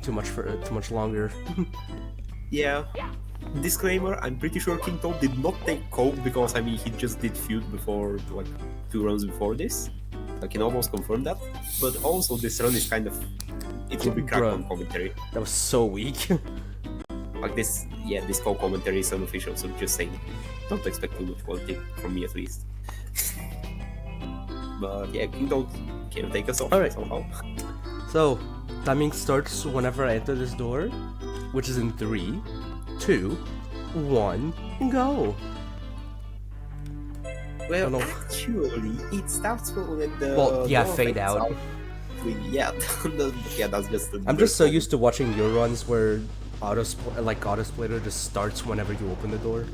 too much longer. Yeah. Disclaimer, I'm pretty sure King Toad did not take coke because, I mean, he just did feud before, like, 2 runs before this. I can almost confirm that. But also, this run is kind of... It will be cracked on commentary. That was so weak. Like this, yeah, this coke commentary is unofficial, so just saying. Don't expect too much quality, from me at least. But yeah, King Toad can take us off somehow. So, timing starts whenever I enter this door, which is in 3, 2, 1, go! Well, actually, it starts with the... Well, yeah, fade out. Yeah, that's just... I'm just so used to watching your runs where Autosplitter just starts whenever you open the door.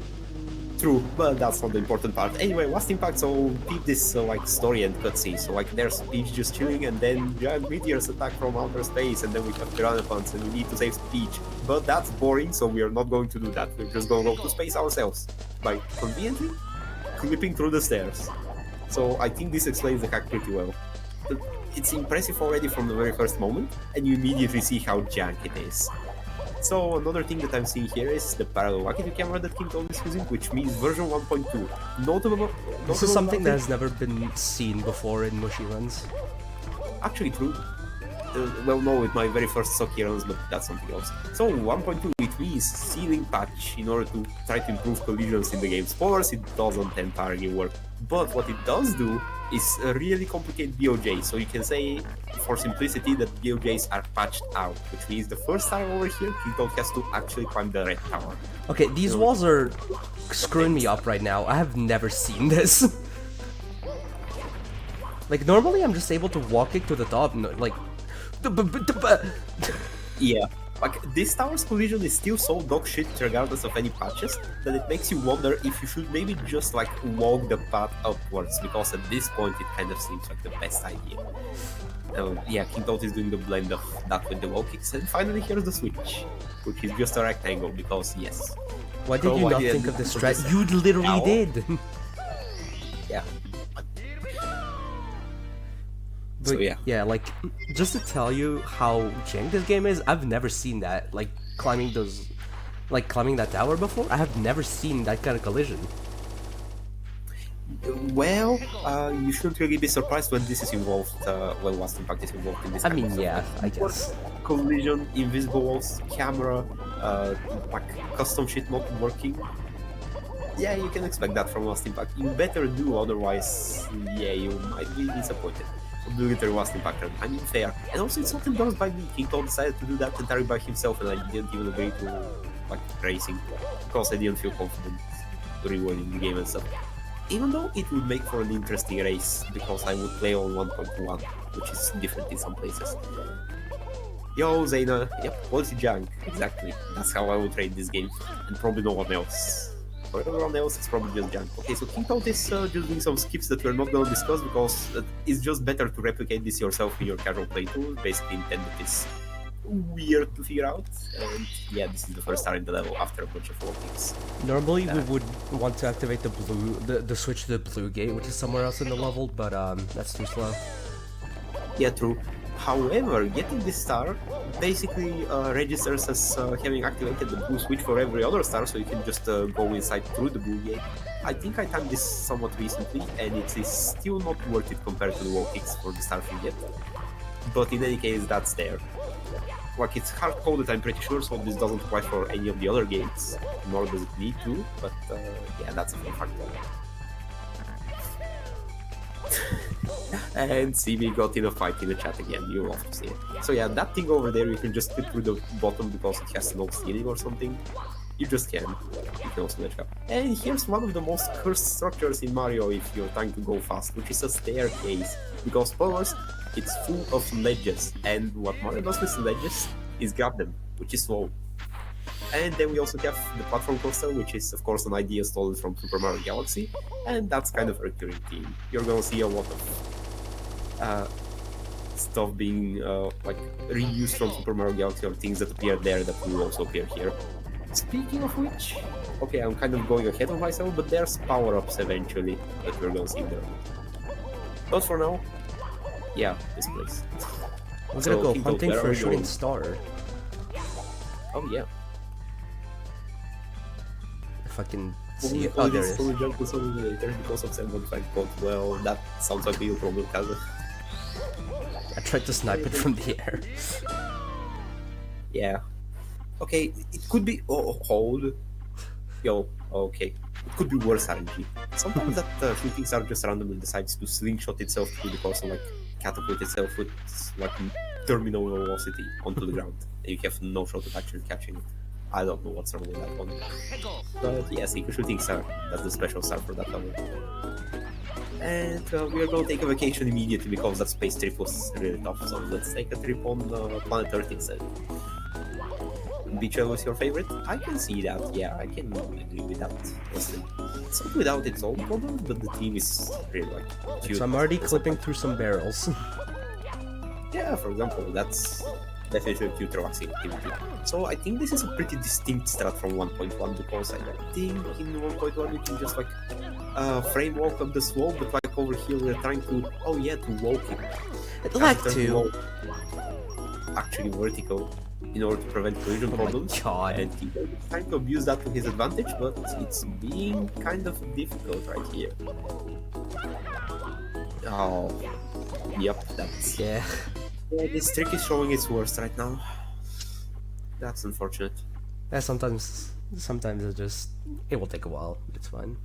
True, but that's not the important part. Anyway, Last Impact, so keep this like story and cutscene. So like there's Peach just chilling, and then giant meteors attack from outer space, and then we have Piranha Plants, and we need to save Peach. But that's boring, so we are not going to do that. We're just going to go to space ourselves by conveniently clipping through the stairs. So I think this explains the hack pretty well. It's impressive already from the very first moment, and you immediately see how jank it is. So another thing that I'm seeing here is the parallel Wakitu camera that KingToad is using, which means version 1.2. Notable. This is something that has never been seen before in Mushy runs. Actually true. Well, no, with my very first Socky runs, but that's something else. So 1.2, it means ceiling patch in order to try to improve collisions in the game. Spoilers, it doesn't entirely work. But what it does do is really complicate BOJ. So you can say, for simplicity, that BOJs are patched out, which means the first time over here, KingToad has to actually climb the red tower. Okay, these walls are screwing me up right now. I have never seen this. Like, normally I'm just able to walk it to the top, like... Yeah, like this tower's collision is still so dog shit regardless of any patches that it makes you wonder if you should maybe just like walk the path upwards, because at this point it kind of seems like the best idea. Yeah, KingToad is doing the blend of that with the wall kicks, and finally here's the switch, which is just a rectangle because yes. Why did you not think of this strat? You literally did! Yeah. But, so yeah, like, just to tell you how jank this game is, I've never seen that, like, climbing that tower before. I have never seen that kind of collision. Well, you shouldn't really be surprised when this is involved, when Last Impact is involved in this. I mean, yeah, I guess. Collision, invisible walls, camera, like custom shit not working. Yeah, you can expect that from Last Impact. You better do, otherwise, yeah, you might be disappointed. Obligatory Last Impact run. I mean, fair. And also, it's not endorsed by me. KingToad decided to do that entirely by himself, and I didn't even agree to, like, racing, because I didn't feel confident rewarding the game and stuff. Even though it would make for an interesting race, because I would play on 1.1, which is different in some places. Yo, Zayna. Yep, quality junk. Exactly. That's how I would rate this game, and probably no one else. For everyone else, it's probably just junk. Okay, so KingToad is just doing some skips that we're not going to discuss because it's just better to replicate this yourself in your casual playthrough. Basically, intended is weird to figure out, and yeah, this is the first star in the level after a bunch of walkings. Normally, we would want to activate the switch to the blue gate, which is somewhere else in the level, but that's too slow. Yeah, true. However, getting this star basically registers as having activated the blue switch for every other star, so you can just go inside through the blue gate. I think I timed this somewhat recently, and it is still not worth it compared to the wall kicks for the star thing yet. But in any case, that's there. Like, it's hard-coded, I'm pretty sure, so this doesn't apply for any of the other gates, nor does it need to, but yeah, that's a fun factor. And CB got in a fight in the chat again, you love to see it. So yeah, that thing over there, you can just clip through the bottom because it has no ceiling or something. You just can. You can also ledge up. And here's one of the most cursed structures in Mario if you're trying to go fast, which is a staircase. Because spoilers, it's full of ledges, and what Mario does with ledges is grab them, which is slow. And then we also have the platform coaster, which is of course an idea stolen from Super Mario Galaxy, and that's kind of a recurring theme. You're gonna see a lot of stuff being like reused from Super Mario Galaxy, or things that appear there that will also appear here. Speaking of which, okay, I'm kind of going ahead of myself, but there's power-ups eventually that we're gonna see there. But for now, yeah, this place. We're gonna go hunting for a shooting star. Oh yeah. If I can see it. Oh, there it is. Jump to some later because of 7.5 code. Well, that sounds like a real problem, Kaza. I tried to snipe it from the air. Yeah. Okay, it could be. Oh, hold. Yo, okay. It could be worse RNG. Sometimes that shooting star just randomly decides to slingshot itself through the course and like catapult itself with like terminal velocity onto the ground. And you have no shot at actually catching it. I don't know what's wrong with that one. But yes, a shooting star. That's the special star for that level. And we are gonna take a vacation immediately because that space trip was really tough. So let's take a trip on planet Earth instead. Beach was your favorite? I can see that. Yeah, I can agree with that. It's not without its own problems, but the team is really like cute. So I'm already clipping through some barrels. Yeah, for example, that's definitely a cute relaxing activity. So I think this is a pretty distinct strat from 1.1 because I think in 1.1 you can just like frame walk up the slope, but like over here we're trying to to walk it. I'd like to. Actually vertical in order to prevent collision problems. My God. And he's trying to abuse that to his advantage, but it's being kind of difficult right here. Oh, yep, that's... Yeah, this trick is showing its worst right now. That's unfortunate. yeah, sometimes it will take a while, but it's fine.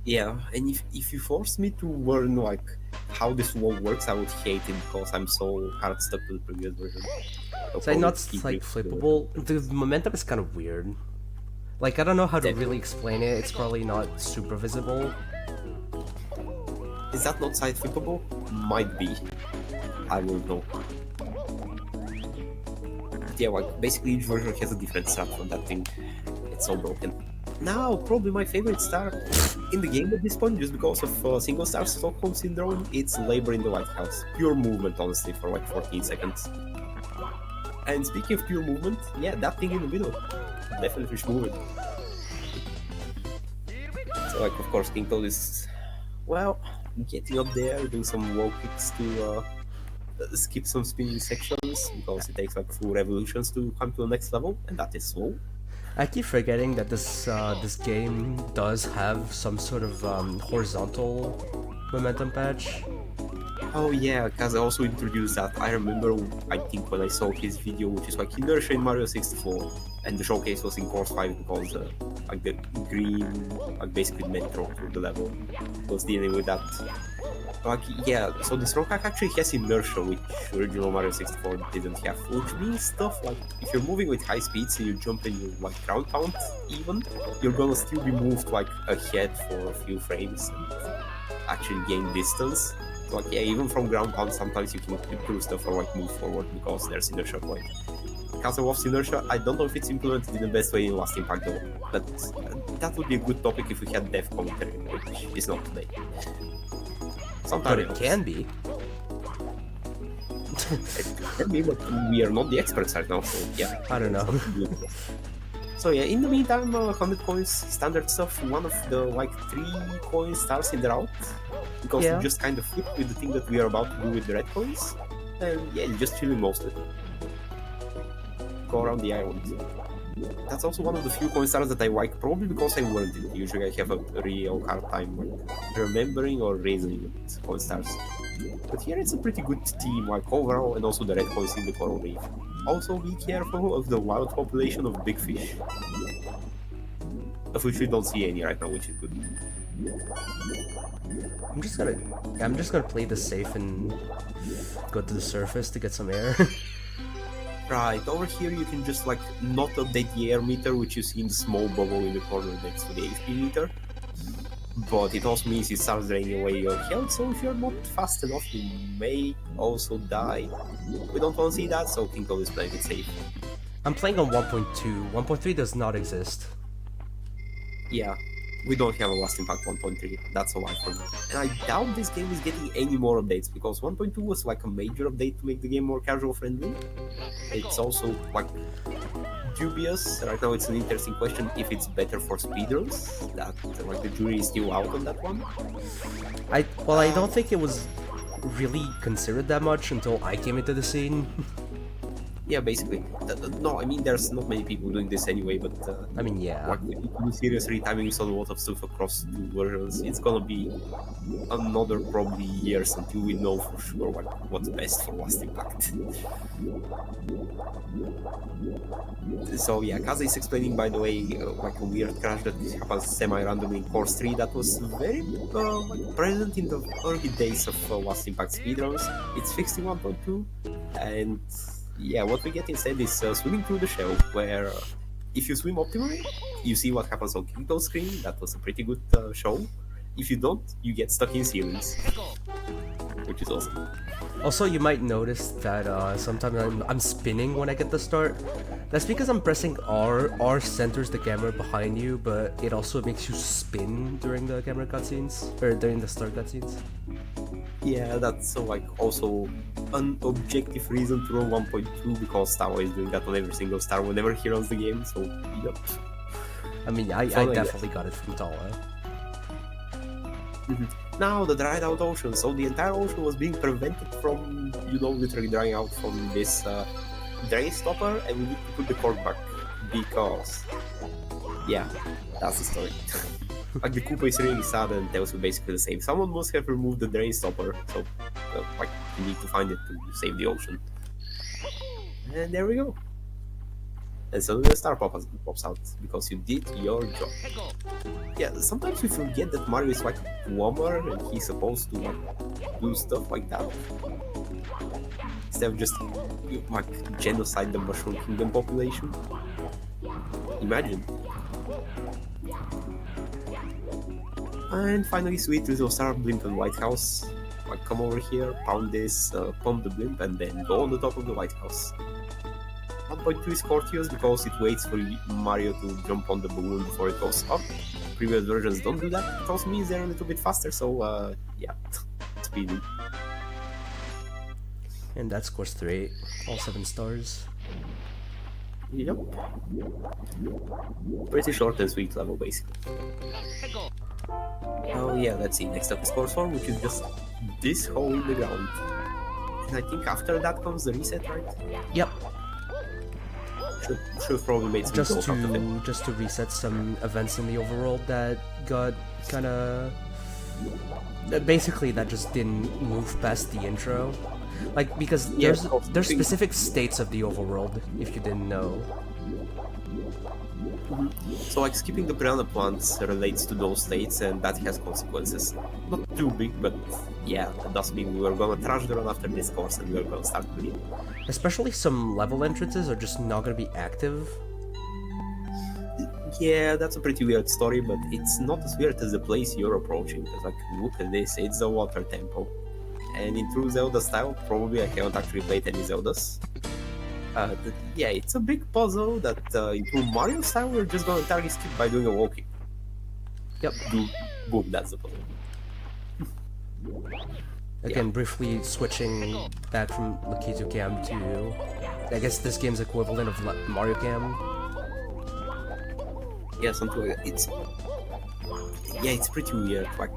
Yeah, and if you force me to learn like how this wall works, I would hate it because I'm so hard stuck to the previous version. So not like flippable. The momentum is kind of weird. Like I don't know how to really explain it. It's probably not super visible. Is that not side flippable? Might be. I will know. Yeah, like basically each version has a different strat for that thing. It's so broken. Now, probably my favorite star in the game at this point, just because of single star Stockholm syndrome, it's Labor in the White House. Pure movement, honestly, for like 14 seconds. And speaking of pure movement, yeah, that thing in the middle, definitely moving. So, like, of course, KingToad is, well, getting up there, doing some wall kicks to skip some spinning sections, because it takes like 4 revolutions to come to the next level, and that is slow. I keep forgetting that this game does have some sort of horizontal momentum patch. Oh yeah, Kaza also introduced that. I remember, I think when I saw his video, which is like inertia in Mario 64, and the showcase was in Course 5 because like the green, like basically metro through the level was dealing with that. Like yeah, so this rock hack actually has inertia, which original Mario 64 didn't have, which means stuff like if you're moving with high speeds and you jump and you like ground pound even, you're gonna still be moved like ahead for a few frames and actually gain distance. So, like yeah, even from ground pound sometimes you can do stuff or like move forward because there's inertia point. Castle of inertia, I don't know if it's implemented in the best way in Last Impact though, but that would be a good topic if we had dev commentary, which is not today. But it can be. It can be, but we are not the experts right now, so yeah. I don't know. So yeah, in the meantime, 100 coins, standard stuff, one of the like 3 coin stars in the route, because we just kind of flip with the thing that we are about to do with the red coins, and yeah, just chilling mostly. Go around the island. That's also one of the few coin stars that I like, probably because I learned it. Usually I have a real hard time remembering or reasoning with coin stars. But here it's a pretty good team, like overall, and also the red coins in the coral reef. Also be careful of the wild population of big fish, of which we don't see any right now, which is good. I'm just gonna play this safe and go to the surface to get some air. Right, over here you can just like not update the air meter, which you see in the small bubble in the corner next to the HP meter. But it also means it starts draining away your health, so if you're not fast enough you may also die. We don't want to see that, so KingToad is playing it safe. I'm playing on 1.2. 1.3 does not exist. Yeah, we don't have a Last Impact 1.3, that's a lie for me. And I doubt this game is getting any more updates, because 1.2 was like a major update to make the game more casual friendly. It's also like dubious. Right now it's an interesting question if it's better for speedruns. That like the jury is still out on that one. I don't think it was really considered that much until I came into the scene. Yeah, basically. No, I mean there's not many people doing this anyway, but I mean, yeah. like if you do serious retiming a lot of stuff across two versions, it's gonna be another probably years until we know for sure what's best for Last Impact. So yeah, Kaza is explaining, by the way, like a weird crash that happens semi-randomly in Course 3 that was very like present in the early days of Last Impact speedruns. It's fixed in 1.2, and yeah, what we get instead is swimming through the shell, where if you swim optimally, you see what happens on KingToad screen. That was a pretty good show. If you don't, you get stuck in ceilings, which is awesome. Also, you might notice that sometimes I'm spinning when I get the start. That's because I'm pressing R. R centers the camera behind you, but it also makes you spin during the camera cutscenes, or during the start cutscenes. Yeah, that's like also an objective reason to run 1.2, because Tao is doing that on every single star whenever he runs the game, so yep. I mean, I definitely got it from Tala. Now the dried out ocean, so the entire ocean was being prevented from, literally drying out from this drain stopper, and we need to put the cork back, because, yeah, that's the story. Like the Koopa is really sad and tells you basically the same. Someone must have removed the drain stopper, so like you need to find it to save the ocean. And there we go. And suddenly the star pops out because you did your job. Yeah, sometimes we forget that Mario is like a plumber and he's supposed to like do stuff like that, instead of just like genocide the Mushroom Kingdom population. Imagine. And finally, sweet little star, blimp and White House. Like, come over here, pound this, pump the blimp, and then go on the top of the White House. 1.2 is courteous because it waits for Mario to jump on the balloon before it goes up. Previous versions don't do that. It also means they're a little bit faster, so yeah, speedy. And that's course 3, all 7 stars. Yep. Pretty short and sweet level, basically. Oh yeah, let's see, next up is course 4, which is just this hole in the ground. And I think after that comes the reset, right? Yep. Should probably made some just to reset some events in the overworld that got kinda... Basically, that just didn't move past the intro. Like, because there's specific states of the overworld, if you didn't know. So like skipping the piranha plants relates to those states, and that has consequences. Not too big, but yeah, that does mean we were gonna trash the run after this course and we were gonna start clean. Especially some level entrances are just not gonna be active. Yeah, that's a pretty weird story, but it's not as weird as the place you're approaching, because like, look at this, it's the water temple. And in true Zelda style, probably I haven't actually played any Zeldas. Yeah, it's a big puzzle that in true Mario style we're just gonna entirely skip by doing a walking. Yep. Boom, that's the puzzle. Again, briefly switching back from Lakitu Cam to, I guess this game's equivalent of Mario Cam. Yeah, something like that. It's pretty weird. Like,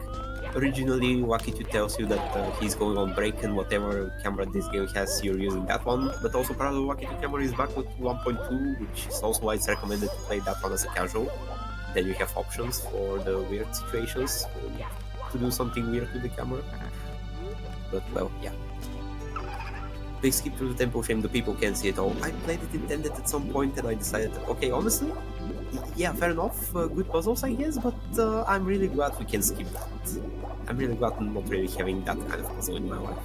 originally Wakitu tells you that he's going on break and whatever camera this game has, you're using that one. But also part of the Wakitu camera is back with 1.2, which is also why it's recommended to play that one as a casual. Then you have options for the weird situations to do something weird with the camera. But well, yeah. They skip through the temple, shame the people can't see it all. I played it intended at some point and I decided, okay, honestly, yeah, fair enough, good puzzles I guess, but I'm really glad we can skip that. I'm really glad I'm not really having that kind of puzzle in my life.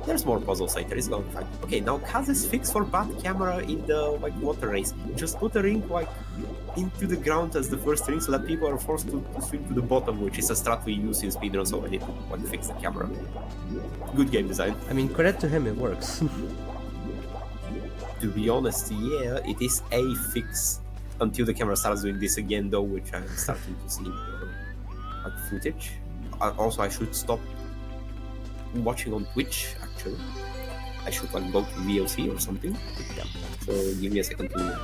There's more puzzles later, it's gonna be fine. Okay, now Kaz's fix for bad camera in the like water race. Just put a ring like into the ground as the first ring so that people are forced to swim to the bottom, which is a strat we use in speedruns already to like fix the camera. Good game design. I mean, credit to him, it works. To be honest, yeah, it is a fix until the camera starts doing this again though, which I'm starting to see like footage. Also, I should stop watching on Twitch, actually. I should like go to VLC or something. Yeah. So give me a second to do that.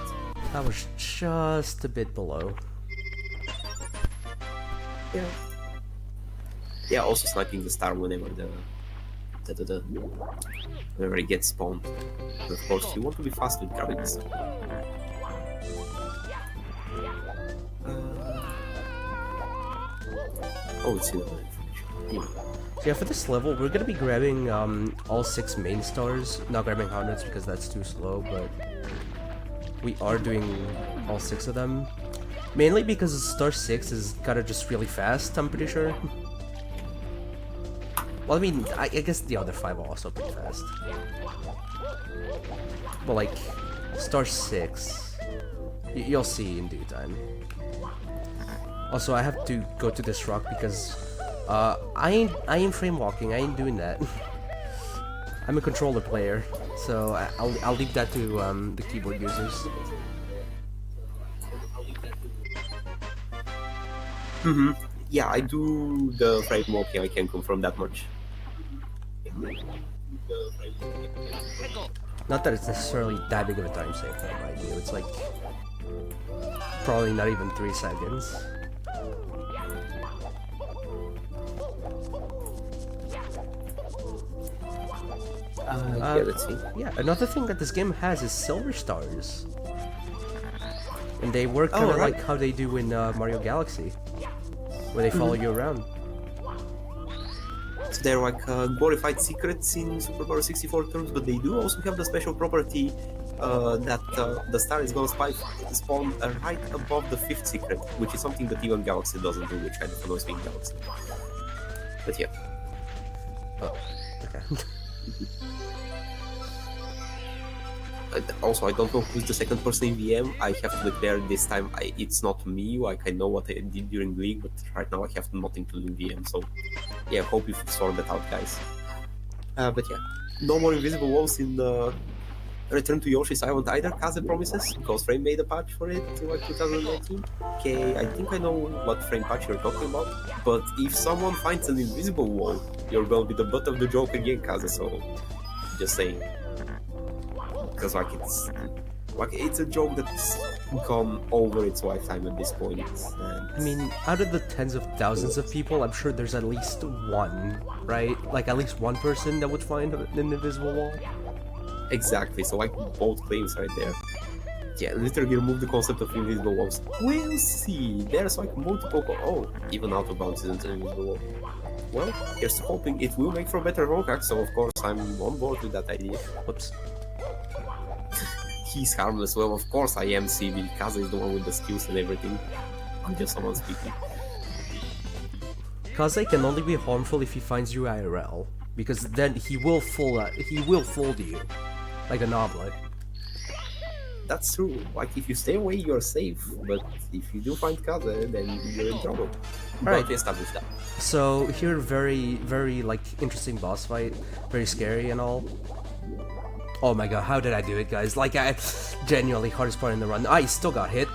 That was just a bit below. Yeah. Yeah, also sniping the star whenever the da-da-da, whenever it gets spawned. But of course, you want to be fast with grabbing this. Oh, it's in the information. So yeah, for this level, we're gonna be grabbing all 6 main stars. Not grabbing hundreds because that's too slow, but we are doing all 6 of them. Mainly because star 6 is kinda just really fast, I'm pretty sure. Well, I mean, I guess the other 5 are also pretty fast. But like, star 6, you'll see in due time. Also, I have to go to this rock because I ain't frame walking. I ain't doing that. I'm a controller player, so I'll leave that to the keyboard users. Yeah, I do the frame walking. I can confirm that much. Not that it's necessarily that big of a time save, though, mind you. It's like probably not even 3 seconds. Yeah, let's see. Yeah, another thing that this game has is silver stars. And they work kind of right. like how they do in Mario Galaxy, where they follow you around. So they're like glorified secrets in Super Mario 64 terms, but they do also have the special property that the star is gonna spawn right above the 5th secret, which is something that even Galaxy doesn't do, which kind of annoys me in Galaxy. But yeah. Oh, okay. Also, I don't know who's the second person in VM. I have to declare this time it's not me. Like, I know what I did during the league, but right now I have nothing to do in VM. So, yeah, hope you sort that out, guys. But yeah, no more invisible walls in Return to Yoshi's Island either, Kaze promises, because Frame made a patch for it in like 2019. Okay, I think I know what Frame patch you're talking about, but if someone finds an invisible wall, you're gonna be the butt of the joke again, Kaze, so just saying. Because like it's a joke that's gone over its lifetime at this point. And I mean, out of the tens of thousands of people, I'm sure there's at least one, right? Like at least one person that would find an invisible wall. exactly, so like both claims right there. Yeah, literally remove the concept of invisible walls. We'll see. There's like multiple. Oh, even out of bounds isn't an invisible wall. Well, here's hoping it will make for better rock hack, so of course I'm on board with that idea. Whoops. He's harmless. Well, of course I am CB. Kaze is the one with the skills and everything. I'm just someone speaking. Kaze can only be harmful if he finds you IRL, because then he will fool you, like an omelet. That's true. Like, if you stay away, you're safe. But if you do find Kaze, then you're in trouble. Alright. But we established that. So here, very like interesting boss fight, very scary and all. Oh my god, how did I do it, guys? Like, I genuinely hardest part in the run. I still got hit.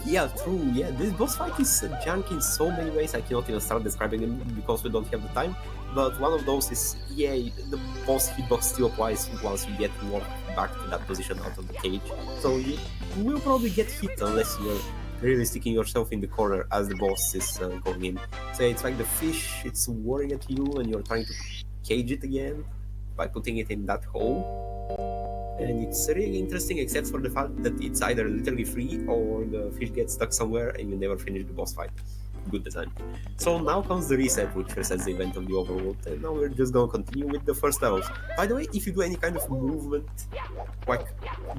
Yeah, true. Yeah, this boss fight is janky in so many ways. I cannot even start describing them because we don't have the time. But one of those is, yeah, the boss hitbox still applies once you get warped back to that position out of the cage. So you will probably get hit unless you're really sticking yourself in the corner as the boss is going in. So it's like the fish, it's worrying at you and you're trying to cage it again by putting it in that hole. And it's really interesting, except for the fact that it's either literally free or the fish gets stuck somewhere and you never finish the boss fight. Good design. So now comes the reset, which resets the event of the overworld, and now we're just gonna continue with the first levels. By the way, if you do any kind of movement, like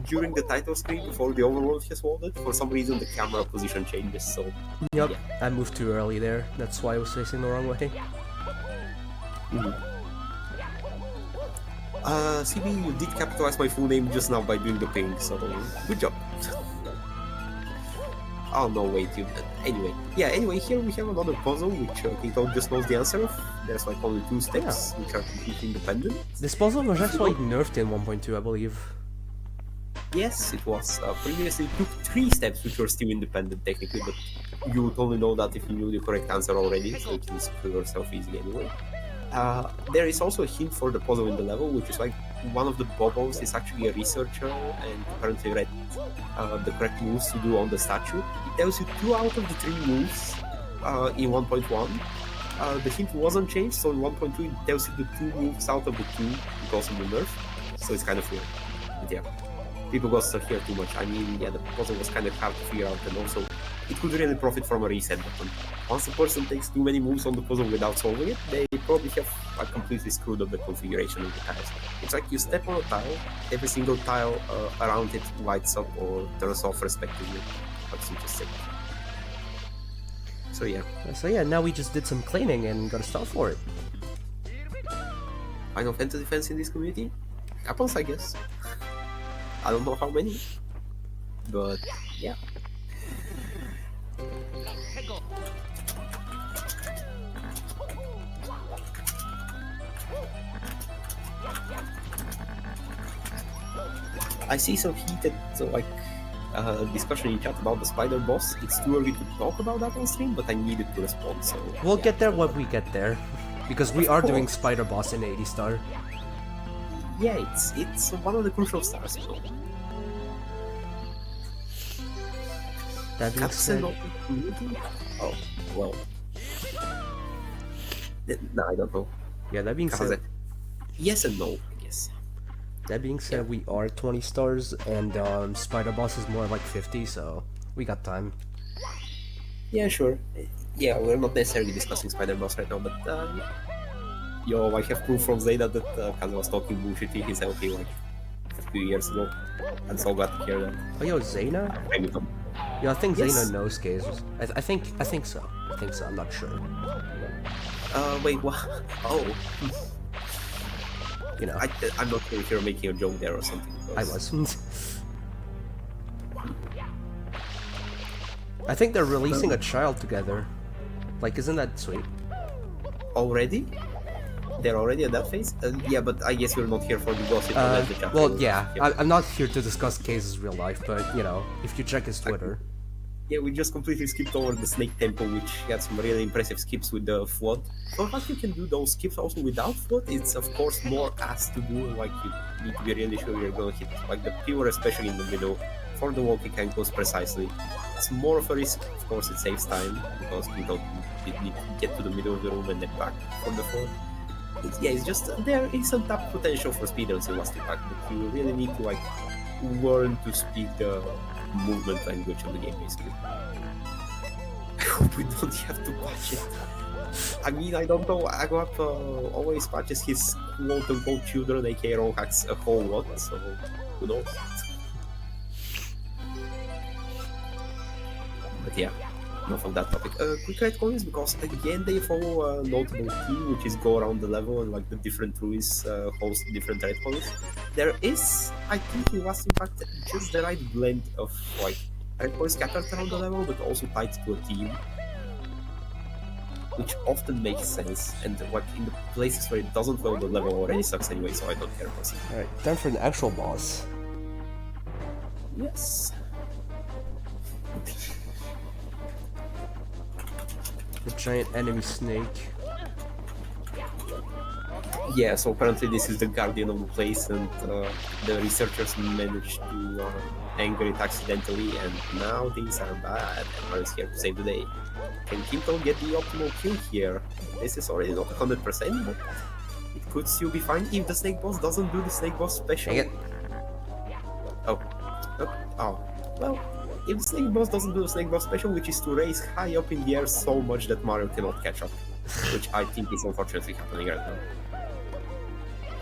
during the title screen before the overworld has loaded, for some reason the camera position changes, so... Yep, yeah. I moved too early there. That's why I was facing the wrong way. CB, you did capitalize my full name just now by doing the ping, so good job. Oh no, wait, anyway. Yeah, anyway, here we have another puzzle which KingToad just knows the answer of. There's like only 2 steps, which are completely independent. This puzzle was actually nerfed in 1.2, I believe. Yes, it was. Previously it took 3 steps which were still independent technically, but you would only know that if you knew the correct answer already, so you can screw yourself easily anyway. There is also a hint for the puzzle in the level, which is like one of the bubbles is actually a researcher and apparently read the correct moves to do on the statue. It tells you 2 out of the 3 moves in 1.1, The hint wasn't changed, so in 1.2 it tells you the 2 moves out of the 2 because of the nerf, so it's kind of weird. But yeah, people got stuck here too much. I mean, yeah, the puzzle was kind of hard to figure out, and also it could really profit from a reset button. Once a person takes too many moves on the puzzle without solving it, they probably have completely screwed up the configuration of the tiles. It's like you step on a tile, every single tile around it lights up or turns off respectively. What's interesting. So yeah, now we just did some cleaning and got a star for it. Final Fantasy fans in this community? Apples, I guess. I don't know how many, but yeah. I see some heated discussion in chat about the spider boss. It's too early to talk about that on stream, but I needed to respond, so... We'll get there when we get there, because we are doing spider boss in 80 star. Yeah, it's one of the crucial stars, you know. That being said... Oh, well... No, I don't know. Yeah, that being said... Yes and no, I guess. That being said, we are 20 stars, and Spider Boss is more like 50, so we got time. Yeah, sure. Yeah, we're not necessarily discussing Spider Boss right now, but yo, I have proof from Zeta that Kaza was talking bullshit in his LP like a few years ago. I'm so glad to hear that. Oh, yo, Zena? Yeah, I think Yes. Zena knows cases. I think so. I'm not sure. Wait, what? Oh. You know, I'm not sure if you're making a joke there or something. I wasn't. I think they're releasing a child together. Like, isn't that sweet? Already? They're already at that phase? Yeah, but I guess we're not here for the gossip. Unless the chat Well, will- yeah, I'm not here to discuss Case's real life, but, you know, if you check his Twitter... Yeah, we just completely skipped over the Snake Temple, which had some really impressive skips with the flood. So how you can do those skips also without flood, it's of course more ass to do, like you need to be really sure you're gonna hit like the pure, especially in the middle, for the walking ankles precisely. It's more of a risk, of course it saves time, because you need to get to the middle of the room and then back for the flood. Yeah, it's just, there is some tap potential for speedruns in Last Impact, but you really need to like learn to speak the movement language of the game, basically. I hope we don't have to patch it. I mean, I don't know, Aguap always patches his quote-unquote children, aka wrong hacks, a whole lot, so who knows? But yeah, enough of that topic. Quick retcons, because again they follow a notable theme, which is go around the level and like the different ruins host different retcons. There is, I think in Last Impact, just the right blend of like retcons scattered around the level, but also tied to a theme, which often makes sense. And like in the places where it doesn't, well, the level already sucks anyway, so I don't care about it. Alright, time for an actual boss. Yes. The giant enemy snake. Yeah, so apparently this is the guardian of the place, and the researchers managed to anger it accidentally, and now things are bad, and Mario's here to save the day. Can KingToad get the optimal kill here? This is already not 100%, but it could still be fine if the Snake Boss doesn't do the Snake Boss special. Dang it. Oh. Well, if the Snake Boss doesn't do the Snake Boss special, which is to raise high up in the air so much that Mario cannot catch up, which I think is unfortunately happening right now.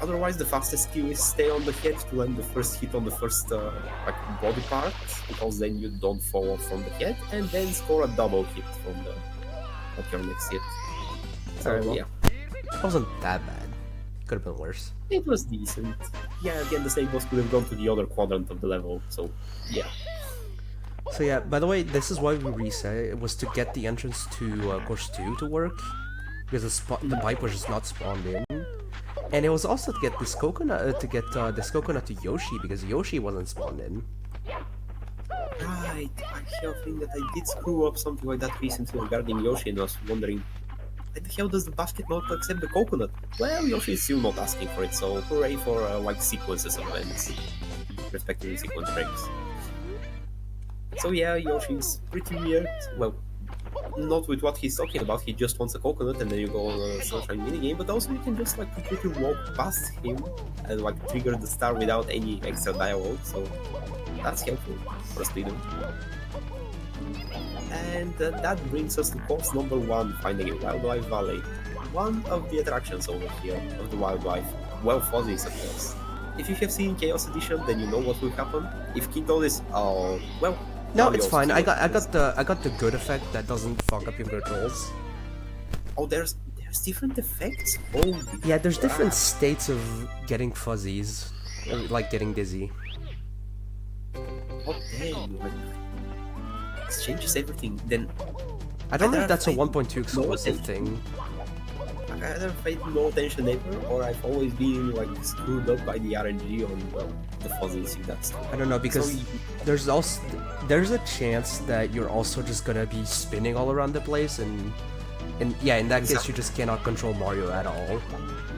Otherwise, the fastest skill is stay on the head to land the first hit on the first like body part, because then you don't fall off from the head, and then score a double hit from the like your next hit. So Alright, well, yeah, it wasn't that bad. Could have been worse. it was decent. Yeah, again, the Snake Boss could have gone to the other quadrant of the level, so yeah. So yeah, by the way, this is why we reset. It was to get the entrance to course 2 to work, because the pipe was just not spawned in. And it was also to get this coconut to Yoshi, because Yoshi wasn't spawned in. Right, I have a thing that I did screw up something like that recently regarding Yoshi, and I was wondering, why the hell does the basket not accept the coconut? Well, Yoshi is still not asking for it, so hooray for like sequences of events, respectively sequence breaks. So yeah, Yoshi is pretty weird. Well, not with what he's talking about. He just wants a coconut, and then you go on a sunshine minigame. But also, you can just like completely walk past him and like trigger the star without any extra dialogue. So that's helpful for a speedrun. And that brings us to course number 1, finding a wildlife valley. One of the attractions over here of the wildlife. Well, fuzzies, of course. If you have seen Chaos Edition, then you know what will happen. If KingToad is, well. No, it's fine. I got the good effect that doesn't fuck up your controls. Oh, there's different effects. Oh. Yeah, there's different states of getting fuzzies, like getting dizzy. Oh damn! Like, it changes everything. Then. I don't know if that's a 1.2 exclusive thing. I either paid no attention ever, or I've always been like screwed up by the RNG on the fuzzies in that stuff. I don't know, because there's a chance that you're also just gonna be spinning all around the place, and yeah, in that case you just cannot control Mario at all.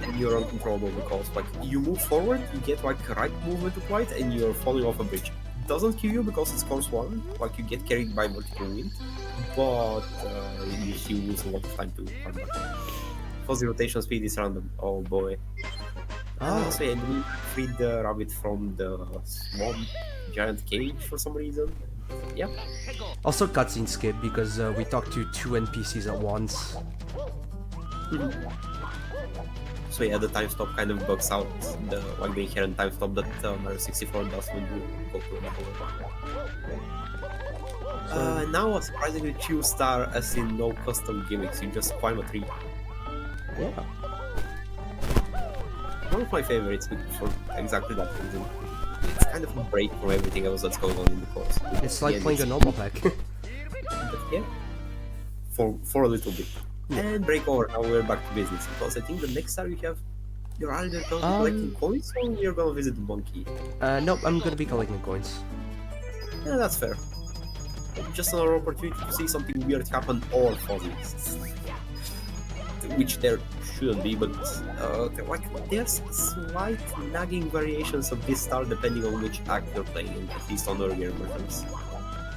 And you're uncontrollable because like you move forward, you get like right movement applied, and you're falling off a bridge. It doesn't kill you because it's course 1, like you get carried by vertical wind, but you lose a lot of time to come back. Fuzzy rotation speed is random. Oh boy. So yeah, we freed the rabbit from the swamp giant cage for some reason. Yeah. Also cutscene skip because we talked to 2 NPCs at once. So yeah, the time stop kind of bugs out the inherent time stop that Mario 64 does when you go to another. Now a surprisingly chill star, as in no custom gimmicks, you just climb a tree. Yeah. One of my favorites for exactly that reason. It's kind of a break from everything else that's going on in the course. It's like playing a normal pack. But yeah, for a little bit. Yeah. And break over, now we're back to business, because I think the next star you have, you're either going to be collecting coins or you're going to visit the monkey. Nope, I'm going to be collecting coins. Yeah, that's fair. Just another opportunity to see something weird happen or fuzzies. Which there shouldn't be, but there's slight nagging variations of this star depending on which act you're playing, at least on earlier versions.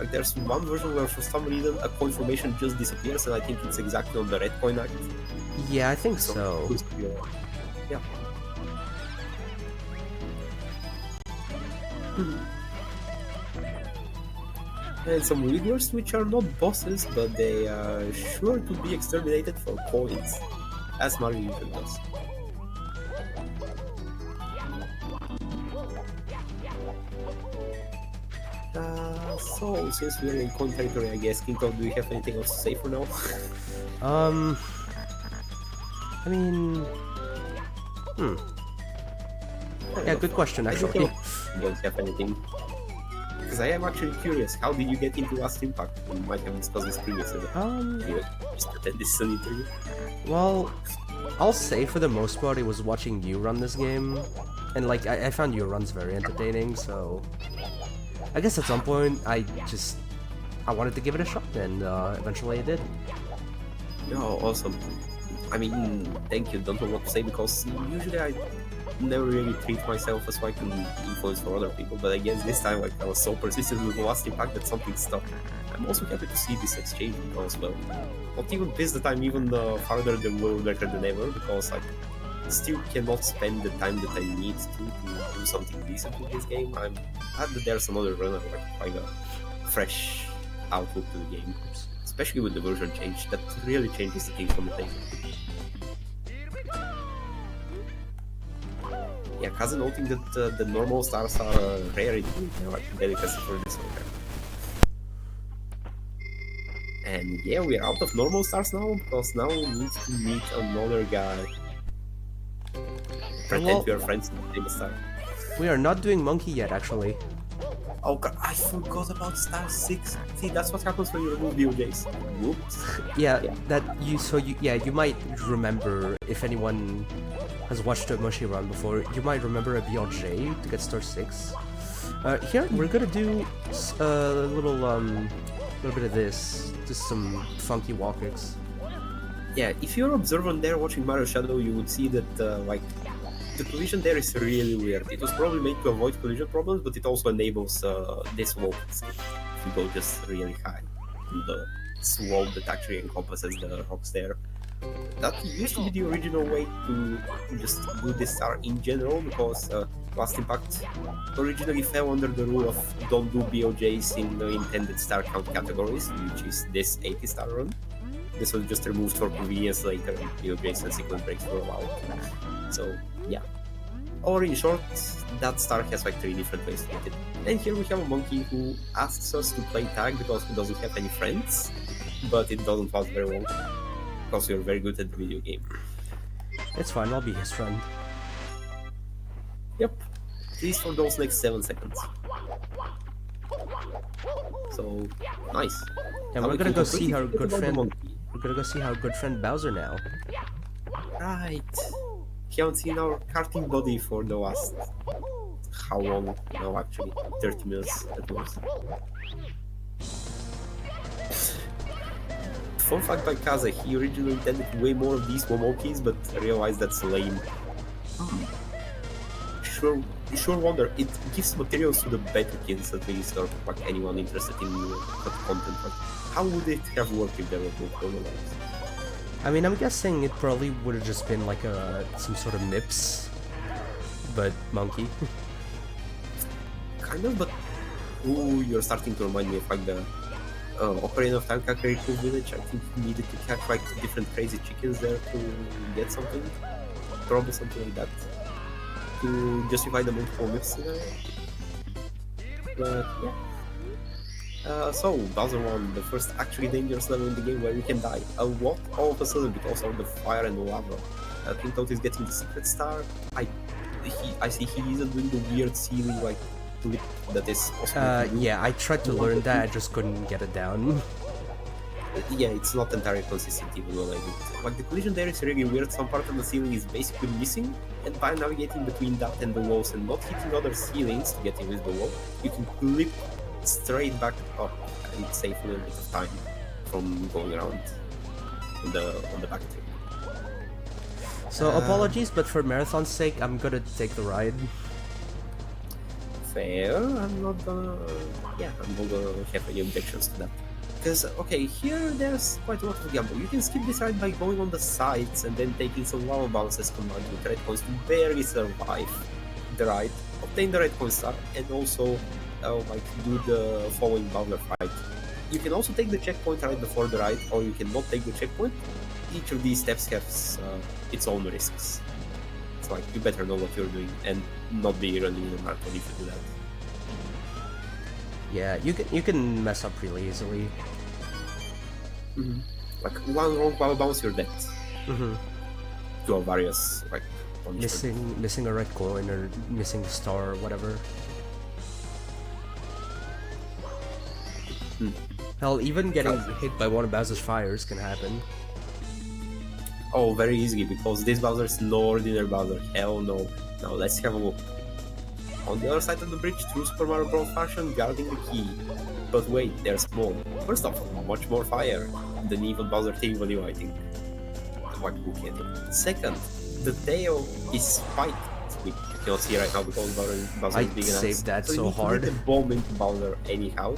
Like there's one version where for some reason a coin formation just disappears, and I think it's exactly on the red coin act. Yeah, I think so. Yeah. And some Uyghurs which are not bosses, but they are sure to be exterminated for coins, as Mario usually does. So, since we're in coin territory, I guess, KingToad, do you have anything else to say for now? I mean... Yeah, good question, actually. You don't have anything. Because I am actually curious, how did you get into Last Impact? We might have discussed this previously. Just pretend this is an interview. Well, I'll say for the most part it was watching you run this game, and like I found your runs very entertaining, so I guess at some point I wanted to give it a shot, and eventually I did. Oh, awesome. I mean, thank you, don't know what to say, because usually I never really treat myself as like an influence for other people, but I guess this time like I was so persistent with the Last Impact that something stuck. I'm also happy to see this exchange because, well, not even this the time even farther than World Record than ever, because I still cannot spend the time that I need to do something decent with this game. I'm glad that there's another runner, like a fresh outlook to the game, especially with the version change. That really changes the thing from the table. Yeah, Kazu noting that the normal stars are a rarity, like a delicacy for this one. And yeah, we're out of normal stars now, because now we need to meet another guy. Pretend we are friends with the same star. We are not doing monkey yet, actually. Oh god, I forgot about star 6. See, that's what happens when you remove DOJs. Whoops. Yeah, you might remember, if anyone has watched a Mushy run before, you might remember a BLJ to get star 6. Here, we're gonna do a little bit of this, just some funky wall kicks. Yeah, if you're observant there watching Mario Shadow, you would see that, the collision there is really weird. It was probably made to avoid collision problems, but it also enables this wall skip if you go just really high swamp that actually encompasses the rocks there. That used to be the original way to just do this star in general, because Last Impact originally fell under the rule of don't do BOJs in the intended star count categories, which is this 80 star run. This was just removed for convenience later, and BOJs and sequence breaks for a while. So, yeah. Or in short, that star has like 3 different ways to get it. And here we have a monkey who asks us to play tag because he doesn't have any friends, but it doesn't last very long, because you're very good at the video game. It's fine, I'll be his friend. Yep. At least for those next 7 seconds. So, nice. And Now we're we gonna can go see our completely good forget about the friend. monkey. We're gonna go see our good friend Bowser now. Right. Haven't seen our karting body for the last... how long? No, actually, 30 minutes at most. Fun fact by Kaze, he originally intended way more of these Momokis, but realized that's lame. Sure wonder, it gives materials to the better kids at least, or like anyone interested in content. But how would it have worked if there were no otherwise? I mean, I'm guessing it probably would have just been like some sort of MIPS, but monkey. Kind of, but ooh, you're starting to remind me of like the Ocarina of Time Kakariko village. I think you needed to catch like different crazy chickens there to get something, probably something like that, to justify the multiple myths there. But yeah. So, Bowser 1, the first actually dangerous level in the game where you can die a lot all of a sudden because of the fire and the lava. KingToad is getting the secret star. I see he isn't doing the weird ceiling like flip that is possible to do. Yeah, I tried to learn that, I just couldn't get it down. Yeah, it's not entirely consistent even when I do it. Like the collision there is really weird, some part of the ceiling is basically missing, and by navigating between that and the walls and not hitting other ceilings to get invisible wall, you can flip straight back up and save a little bit of time from going around on the back trip. So apologies, but for marathon's sake, I'm gonna take the ride. Fair, I'm not gonna have any objections to that. Because, okay, here there's quite a lot of gamble. You can skip this ride by going on the sides and then taking some lava bounces combined with red coins to barely survive the ride, obtain the red coin star, and also do the following Bowser fight. You can also take the checkpoint right before the ride, or you cannot take the checkpoint. Each of these steps has its own risks. It's like, you better know what you're doing and not be running in a marathon if you do that. Yeah, you can mess up really easily. Mm-hmm. Like one wrong power bounce, you're dead. Mm-hmm. To a various like punishment. Missing a red coin or missing a star or whatever. Hell, even getting hit by one of Bowser's fires can happen. Oh, very easily, because this Bowser is no ordinary Bowser. Hell no. Now let's have a look. On the other side of the bridge, true Super Mario Bros. Fashion, guarding the key. But wait, there's more. First off, much more fire than even Bowser Team Value, I think. What look at it. Second, the tail is spiked, which you cannot see right now because Bowser is big enough. I saved that so you need hard. to get a bomb into Bowser anyhow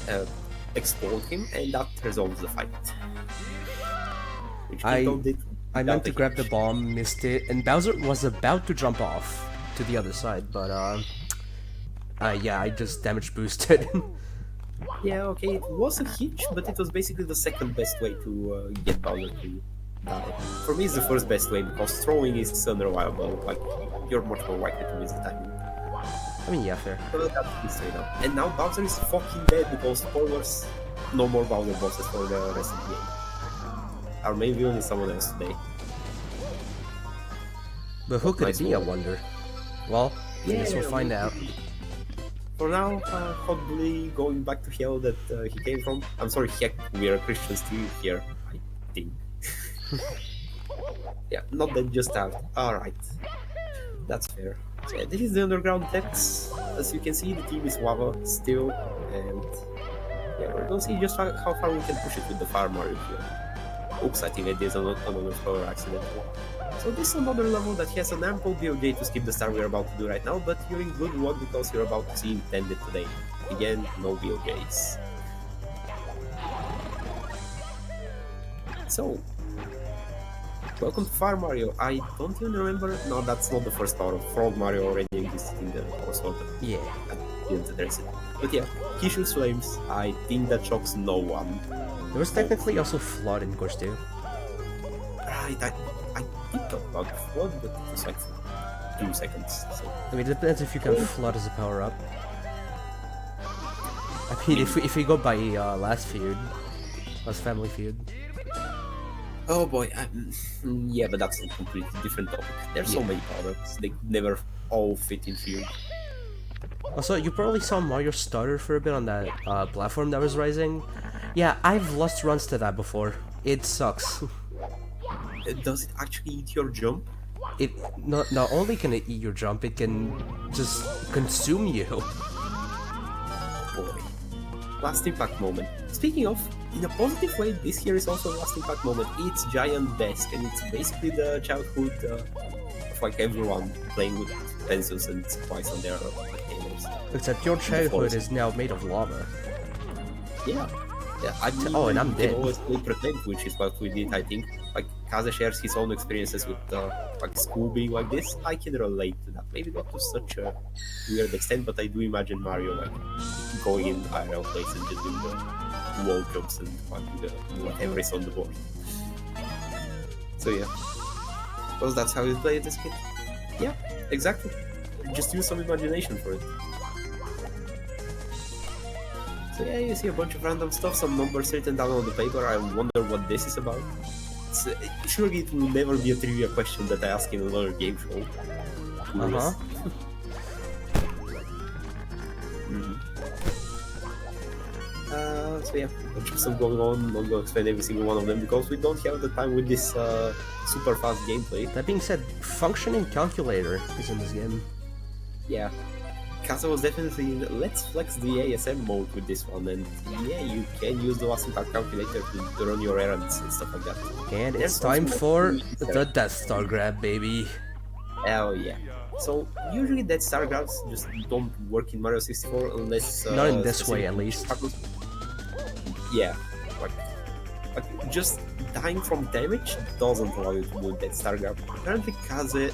to explode him, and that resolves the fight. Which I meant to grab the bomb, missed it, and Bowser was about to jump off to the other side, but yeah, I just damage boosted. Yeah, okay, it was a hitch, but it was basically the second best way to get Bowser to die. For me, it's the first best way, because throwing is unreliable, like, you're much more likely to miss the timing. I mean, yeah, fair. So that's the straight up. And now Bowser is fucking dead, because spoilers, no more Bowser bosses for the rest of the game. Our main villain is someone else today. But who could it be, I wonder? Well, I guess we'll find out. For now, probably going back to hell that he came from. I'm sorry, heck, we are Christians too here, I think. Yeah, not that just out. Alright. That's fair. So yeah, this is the underground depths. As you can see, the team is lava still, and yeah, we're gonna see just how far we can push it with the Fire Mario here. Oops, I think I did another power accident. So this is another level that has an ample BOJ to skip the star we're about to do right now, but you're in good luck because you're about to see intended today. Again, no BOJs. So, welcome to Fire Mario. I don't even remember. No, that's not the first part of Frog Mario already existed in the console. Yeah. I didn't address it. But yeah, he shoots flames. I think that shocks no one. There was technically also Flood in course too. Right, I did talk about Flood, but it was like 2 seconds. So. I mean, it depends if you can Flood as a power up. I mean, if we go by last family feud. Oh boy, yeah, but that's a completely different topic. There's so many power-ups, they never all fit in feud. Also, you probably saw Mario stutter for a bit on that platform that was rising. Yeah, I've lost runs to that before. It sucks. Does it actually eat your jump? It not only can it eat your jump, it can just consume you. Boy. Last impact moment. Speaking of, in a positive way, this here is also a last impact moment. It's Giant Desk, and it's basically the childhood of like everyone playing with pencils and supplies on their tables. Except your childhood is now made of lava. Yeah. I mean, and I'm dead. always play Pretend, which is what we did, I think. Like, Kaze shares his own experiences with like school being like this. I can relate to that. Maybe not to such a weird extent, but I do imagine Mario like going in IRL place and just doing the wall jumps and whatever is on the board. So yeah. Because that's how you play it as a kid. Yeah, exactly. Just use some imagination for it. So yeah, you see a bunch of random stuff, some numbers written down on the paper. I wonder what this is about. Surely it will never be a trivia question that I ask in another game show. So yeah, a bunch of stuff going on. I'm not going to explain every single one of them because we don't have the time with this super fast gameplay. That being said, functioning calculator is in this game. Yeah. Kaze was definitely let's flex the ASM mode with this one, and yeah, you can use the last impact calculator to run your errands and stuff like that. And it's time for the Death Star grab, baby. Hell yeah. So usually Death Star grabs just don't work in Mario 64 unless not in this way at least. Yeah, like just dying from damage doesn't allow you to do Death Star grab. Apparently Kaze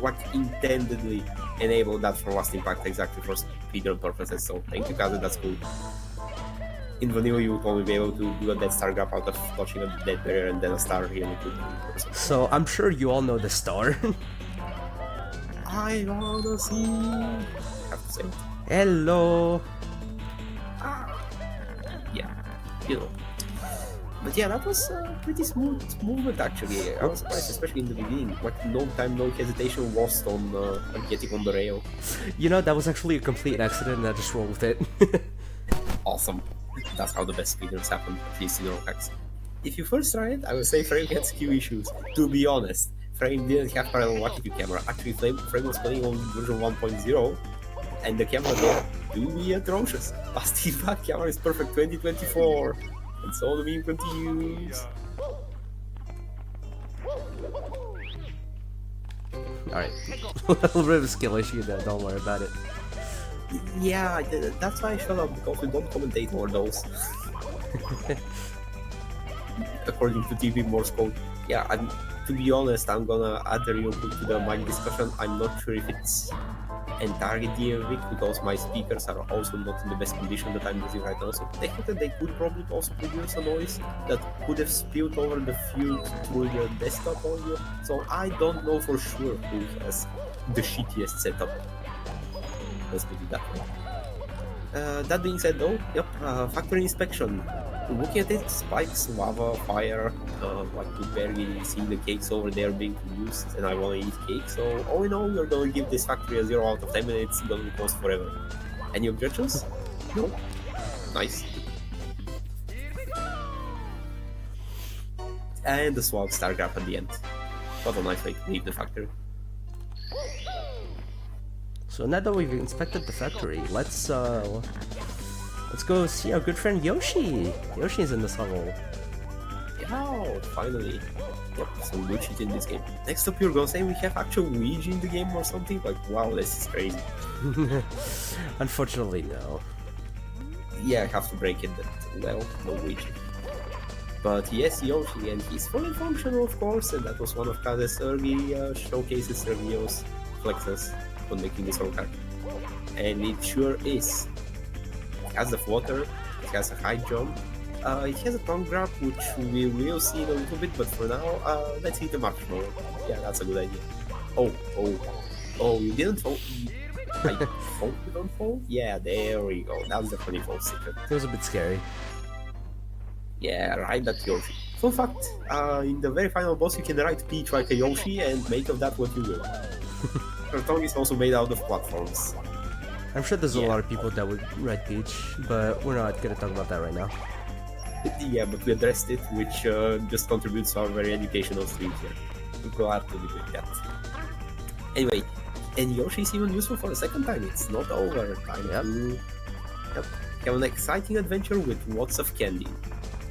like intendedly enable that for last impact exactly for speedrun purposes, so thank you Kaze, that's cool. In vanilla you would only be able to do a dead star grab out of touching a dead barrier and then a star here would do. So I'm sure you all know the star. I wanna see. Have to say. Hello. Yeah, you know. But yeah, that was a pretty smooth movement actually. I was surprised, especially in the beginning. Like no time, no hesitation lost on getting on the rail. You know, that was actually a complete accident and I just rolled with it. Awesome. That's how the best speedruns happen, at least in Rolex. If you first try it, I would say Frame had skew issues. To be honest, Frame didn't have parallel latitude camera. Actually, Frame was playing on version 1.0, and the camera there do be atrocious. Last impact camera is perfect 2024. And so the meme continues. Alright, a little bit of a skill issue there, don't worry about it. Yeah, that's why I shut up, because we don't commentate over those. According to TV Morse code. Yeah, to be honest, I'm gonna add a real quick to the mic discussion. I'm not sure if it's entirely DMV because my speakers are also not in the best condition that I'm using right now, so technically they could probably also produce a noise that could have spilled over the field through the desktop audio, so I don't know for sure who has the shittiest setup. Let's put it that way. That being said though, yep, factory inspection. Looking at it, spikes, lava, fire, like you barely see the cakes over there being produced, and I want to eat cake, so all in all, we're going to give this factory a 0 out of 10 and it's going to cost forever. Any objections? No? Nice. And the swag star grab at the end. What a nice way to leave the factory. So now that we've inspected the factory, let's go see our good friend Yoshi. Yoshi's in this level. Yeah, finally. Yep, some good shit in this game. Next up, you're gonna say we have actual Luigi in the game or something? Like, wow, this is crazy. Unfortunately, no. Yeah, I have to break it that, well, no Luigi. But yes, Yoshi, and he's fully functional, of course, and that was one of Kaze's early showcases, Sergio's flexes on making this whole card. And it sure is. It has the floater, it has a high jump, it has a tongue grab, which we will see in a little bit, but for now, let's hit the marshmallow. Yeah, that's a good idea. Oh, you didn't fall? I hope you don't fall? Yeah, there we go. That's the funny fall secret. It was a bit scary. Yeah, right, that's Yoshi. Fun fact, in the very final boss you can ride Peach like a Yoshi and make of that what you will. Her tongue is also made out of platforms. I'm sure there's a lot of people that would ride Peach, but we're not gonna talk about that right now. Yeah, but we addressed it, which just contributes to our very educational stream here. We're glad to be doing that. Anyway, and Yoshi is even useful for the second time. It's not over. Time to have an exciting adventure with lots of candy.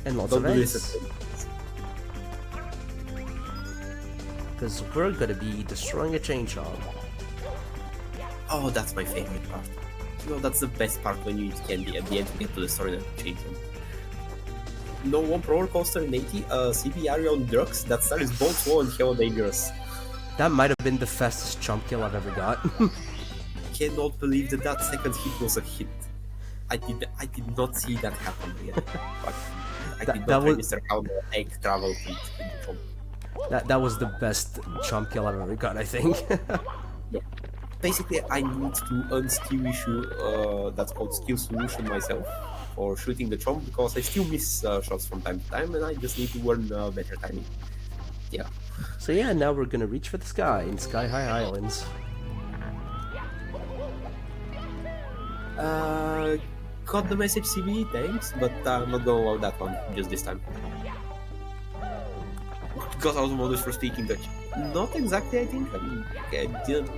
And lots Don't of do eggs. this Because we're gonna be destroying a chainsaw. Oh, that's my favorite part. You know, that's the best part when you eat candy. At the end, you get to destroy the chainsaw. No one roller coaster in 80, CB area on drugs, that star is both slow and hell dangerous. That might have been the fastest jump kill I've ever got. Cannot believe that that second hit was a hit. I did not see that happen yet. But I did not register how the egg traveled with the jump. That was the best jump kill I've ever got, I think. Yeah. Basically, I need to unskill issue that's called skill solution myself for shooting the chomp because I still miss shots from time to time and I just need to learn better timing. Yeah. So yeah, now we're gonna reach for the sky in Sky High Islands. Got the message CB, thanks, but I'm not gonna allow that one just this time. Got automotives for speaking Dutch. Not exactly, I think. I mean, okay, I didn't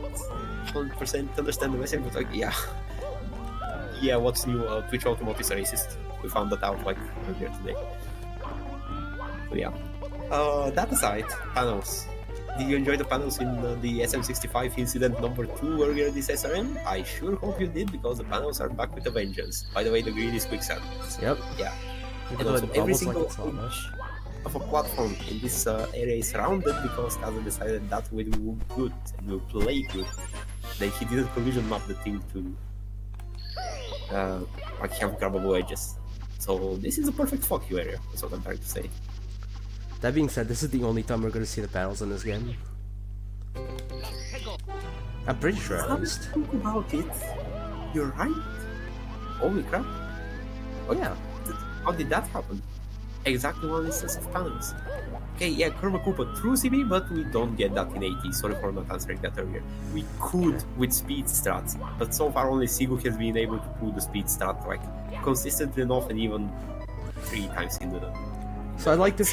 100% understand the message, but like, yeah. Yeah, what's new? Twitch automotives are racist. We found that out like earlier today. But yeah. That aside, panels. Did you enjoy the panels in the SM65 incident number 2 earlier this SRM? I sure hope you did, because the panels are back with a vengeance. By the way, the green is quicksand. Yep. Yeah. Even And though also, it every bubbles single like it's not much. inch of a platform in this area is rounded because Kaza decided that will look good and will play good. Then he didn't collision map the thing to like have grabbable edges. So this is a perfect fuck you area, that's what I'm trying to say. That being said, this is the only time we're gonna see the panels in this game. I'm pretty sure at least. Think about it. You're right. Holy crap. Oh yeah. How did that happen? Exactly one instance of panels. Okay, yeah, Kurma Koopa through CB, but we don't get that in 80. Sorry for not answering that earlier. We could with speed strats, but so far only Sigu has been able to pull the speed strat like consistently enough and even 3 times in the. So I'd like to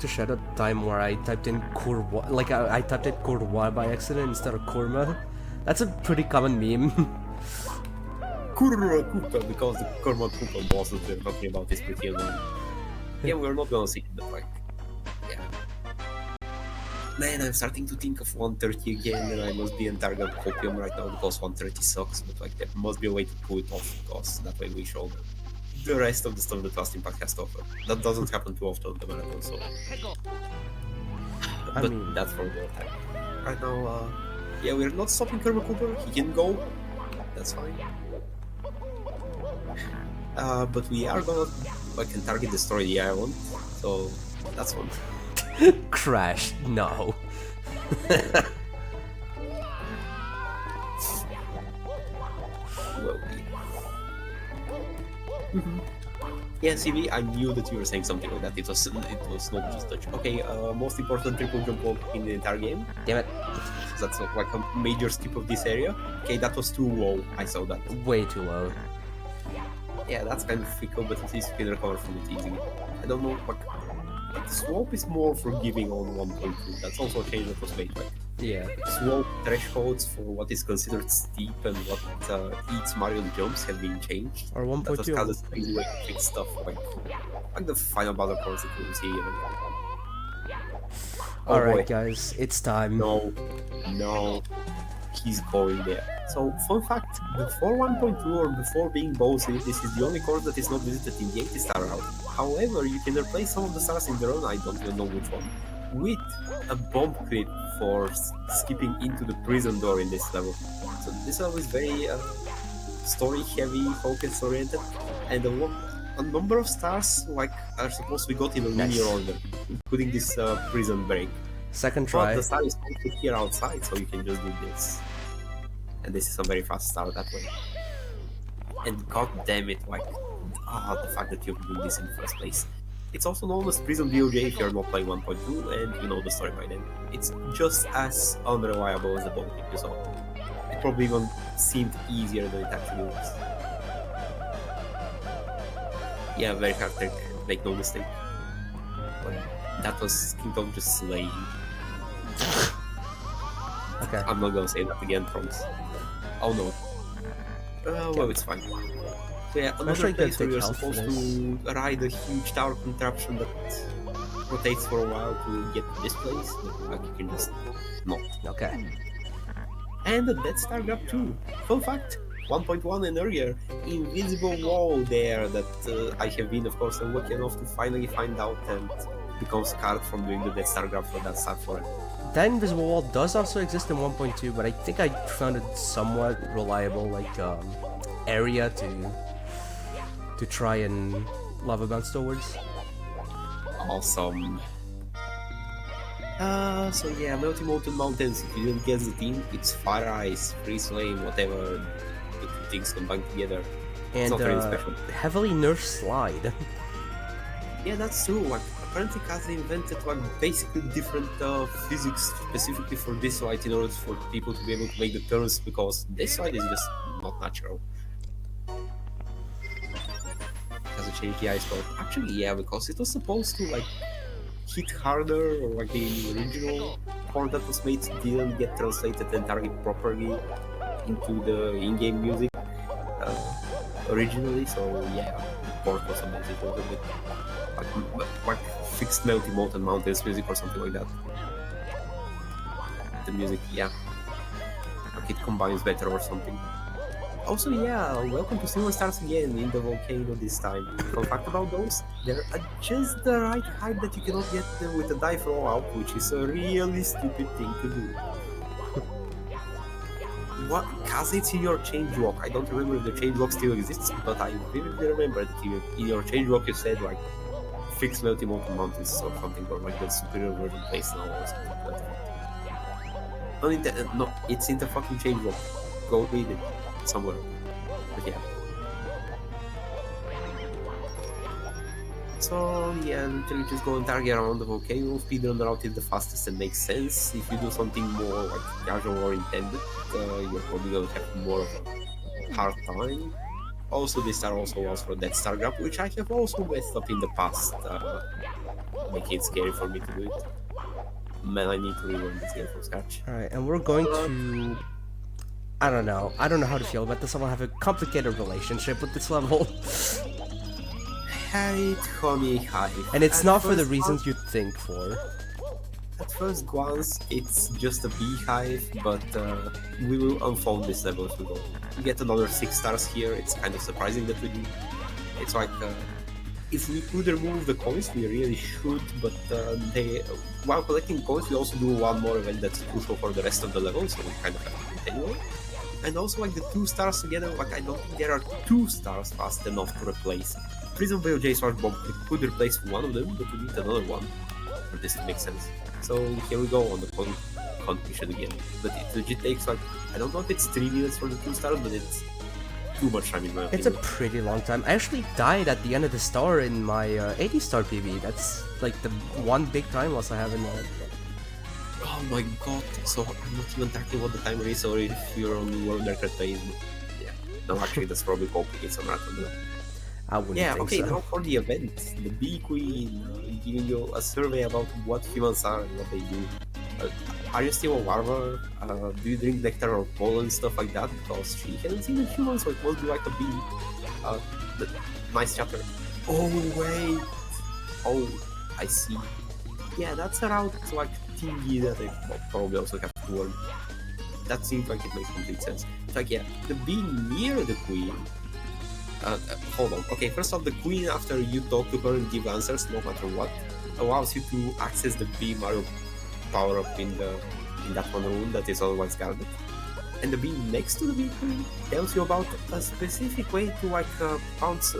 shed a time where I typed in Kurwa, like I typed in Kurwa by accident instead of Kurma. That's a pretty common meme. Kurma Koopa, because the Kurma Koopa boss that we're talking about is pretty annoying. Yeah, we're not gonna see it, but like, yeah. Man, I'm starting to think of 130 again, and I must be in target copium right now because 130 sucks, but like there must be a way to pull it off, because that way we show the rest of the stuff that Last Impact has to offer. That doesn't happen too often on the marathon, so. I But mean, that's for the time. Right now, yeah, we're not stopping Kurma Cooper, he can go, that's fine. But we are gonna can target destroy the island, so that's one. Crash. No. Well, yeah, CB, I knew that you were saying something like that. It was not just touch. Okay, most important triple jump block in the entire game. Damn it. So that's like a major skip of this area. Okay, that was too low. I saw that. Way too low. Yeah, that's kind of fickle, but at least you can recover from it easily. I don't know, like the slope is more forgiving on 1.2. That's also a change that was made. Like Yeah. slope thresholds for what is considered steep and what eats Mario jumps have been changed. Or That was 1.2. Kaza's crazy way to fix stuff like the final battle course that we'll see. Oh Alright boy. guys, it's time. No. he's going there. So, fun fact, before 1.2 or before being bossy, this is the only course that is not visited in the 80-star route. However, you can replace some of the stars in the run, I don't even know which one, with a bomb clip for skipping into the prison door in this level. So this level is very story-heavy, focus-oriented, and a number of stars like are supposed to be got in a linear order, including this prison break. Second But try. the star is also here outside, so you can just do this. And this is a very fast star that way. And god damn it, like, the fact that you're doing this in the first place. It's also known as Prison BOJ if you're not playing 1.2 and you know the story by then. It's just as unreliable as the bomb clip you saw. It probably even seemed easier than it actually was. Yeah, very hard trick, make no mistake. But that was KingToad just slaying. Okay. I'm not gonna say that again, promise. Oh no. Well, it's fine. So yeah, another place where you're supposed to ride a huge tower contraption that rotates for a while to get to this place, but like you can just not. Okay. And the Death Star Grab 2. Fun fact, 1.1 and earlier, invisible wall there that I have been, of course, lucky enough to finally find out and become scarred from doing the Death Star Grab for that star for it. That invisible wall does also exist in 1.2, but I think I found it somewhat reliable, like area to try and lava bounce towards. Awesome. So yeah, Melting Molten Mountains, if you didn't guess the theme, it's fire ice, freeze flame, whatever the two things combined together. And it's not really special. heavily nerfed slide. Yeah, that's true. Like, apparently Kaze invented like basically different physics specifically for this slide in order for people to be able to make the turns, because this slide is just not natural. Kaze changed the ice code. Actually, yeah, because it was supposed to like hit harder, or like the original port that was made didn't get translated entirely properly into the in-game music originally, so yeah, the port was amazing a little bit. Like fixed Melting Molten Mountains music or something like that. The music, yeah, like it combines better or something. Also, yeah, welcome to Silver Stars again in the volcano this time. Fun fact about those, they're at just the right height that you cannot get them with a dive rollout, which is a really stupid thing to do. What? Kaze, it's in your changelog. I don't remember if the changelog still exists, but I vividly remember that in your changelog you said like fix Melting Molten Mountains or something, or like the superior version place now or something like that. No, it's in the fucking changelog. Go read it somewhere. But yeah. So yeah, literally just go and target around the volcano. Speedrun route is the fastest and makes sense. If you do something more like casual or intended, you're probably gonna have more of a hard time. Also, this star also allows for Death Star Grab, which I have also messed up in the past, making it scary for me to do it. Man, I need to relearn this game from scratch. Alright, and we're going to... I don't know how to feel about this level. I have a complicated relationship with this level. Hate Honey Hive. And it's not for the reasons you'd think for. At first glance, it's just a beehive, but we will unfold this level as we go. We get another 6 stars here. It's kind of surprising that we do. It's like, if we could remove the coins, we really should, but while collecting coins, we also do one more event that's crucial for the rest of the level, so we kind of have to do it anyway. And also, like, the 2 stars together, like, I don't think there are 2 stars fast enough to replace. Prison BOJ Sword Bomb could replace one of them, but we need another one for this to make sense. So here we go on the con mission again. But it legit takes like, I don't know if it's 3 minutes for the 2 stars, but it's too much time in my opinion. It's a pretty long time. I actually died at the end of the star in my 80-star PB. That's like the one big time loss I have in that. Oh my god, so I'm not even talking about the timer is, or if you're on World Record phase. Yeah, no, actually that's probably complicates some marathon. I wouldn't yeah, think okay, so. now for the event. The Bee Queen giving you a survey about what humans are and what they do. Are you still a larva? Do you drink nectar or pollen, stuff like that? Because she hasn't seen a human, so it must be like a bee. Nice chapter. Oh, wait! Oh, I see. Yeah, that's a route like thingy that I probably also have to learn. that seems like it makes complete sense. It's like, yeah, the being near the queen. Hold on. Okay, first off, the queen, after you talk to her and give answers, no matter what, allows you to access the B Mario power-up in that one room that is otherwise guarded. And the being next to the big queen tells you about a specific way to like pounce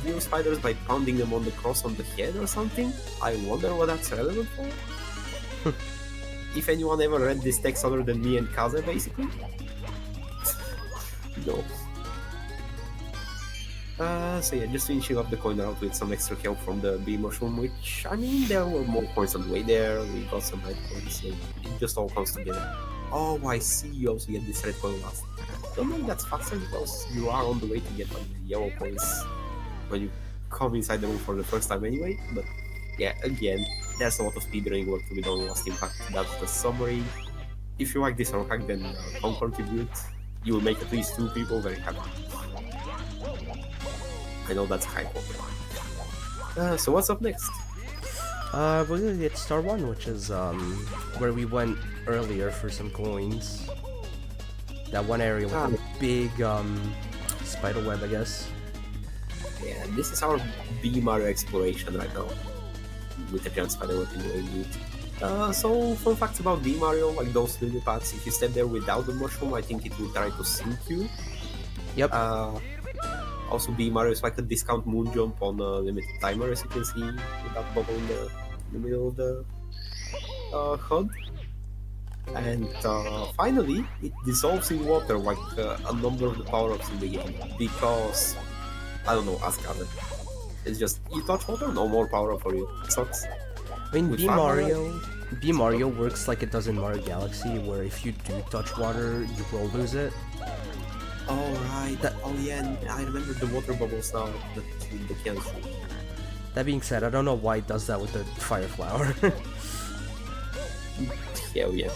deal spiders by pounding them on the cross on the head or something. I wonder what that's relevant for. If anyone ever read this text other than me and Kaze, basically. No. So yeah, just finishing up the coin route with some extra help from the bee mushroom, which, I mean, there were more coins on the way there, we got some red coins, so it just all comes together. Oh, I see, you also get this red coin last. Don't know if that's faster because you are on the way to get like the yellow coins when you come inside the room for the first time anyway, but yeah, again, there's a lot of speedrunning work to be done on Lost Impact. That's the summary. If you like this rock hack, then don't contribute. You will make at least 2 people very happy. I know that's high quality. So what's up next? We're gonna get Star 1, which is where we went earlier for some coins. That one area with the big spider web, I guess. Yeah, this is our B Mario exploration right now. With the giant spider web in the way. So fun facts about B Mario, like those lily pads, if you stand there without the mushroom, I think it will try to sink you. Yep. Also, B Mario is like a discount moon jump on a limited timer, as you can see with that bubble in the middle of the HUD. And finally, it dissolves in water like a number of the power-ups in the game, because, I don't know, ask Adam. It's just, you touch water, no more power-up for you. It sucks. I mean, B Mario works like it does in Mario Galaxy, where if you do touch water, you will lose it. Oh right, oh yeah, I remember the water bubbles now, the cans. That being said, I don't know why it does that with the fire flower. Hell yeah.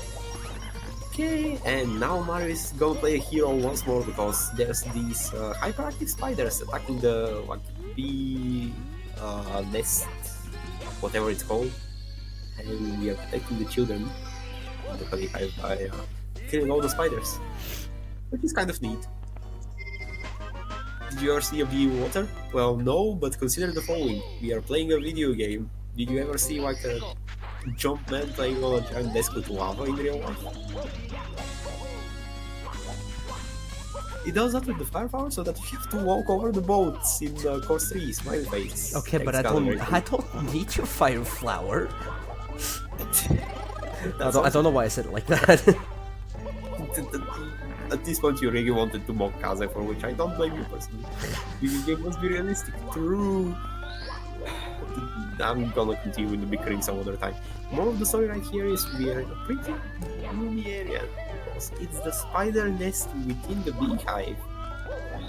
Okay, and now Mario is gonna play a hero once more because there's these hyperactive spiders attacking the like bee nest, whatever it's called, and we are protecting the children by killing all the spiders, which is kind of neat. Did you ever see a bee in water? Well, no, but consider the following. We are playing a video game. Did you ever see like a jump man playing on a giant desk with lava in real life? It does that with the fire power so that you have to walk over the boats in course 3, smiley face. Okay, but I don't need your fire flower. I don't know why I said it like that. At this point, you really wanted to mock Kaze, for which I don't blame you personally. This game must be realistic. True. I'm gonna continue with the bickering some other time. More of the story right here is we are in a pretty gloomy area. Because it's the spider nest within the beehive.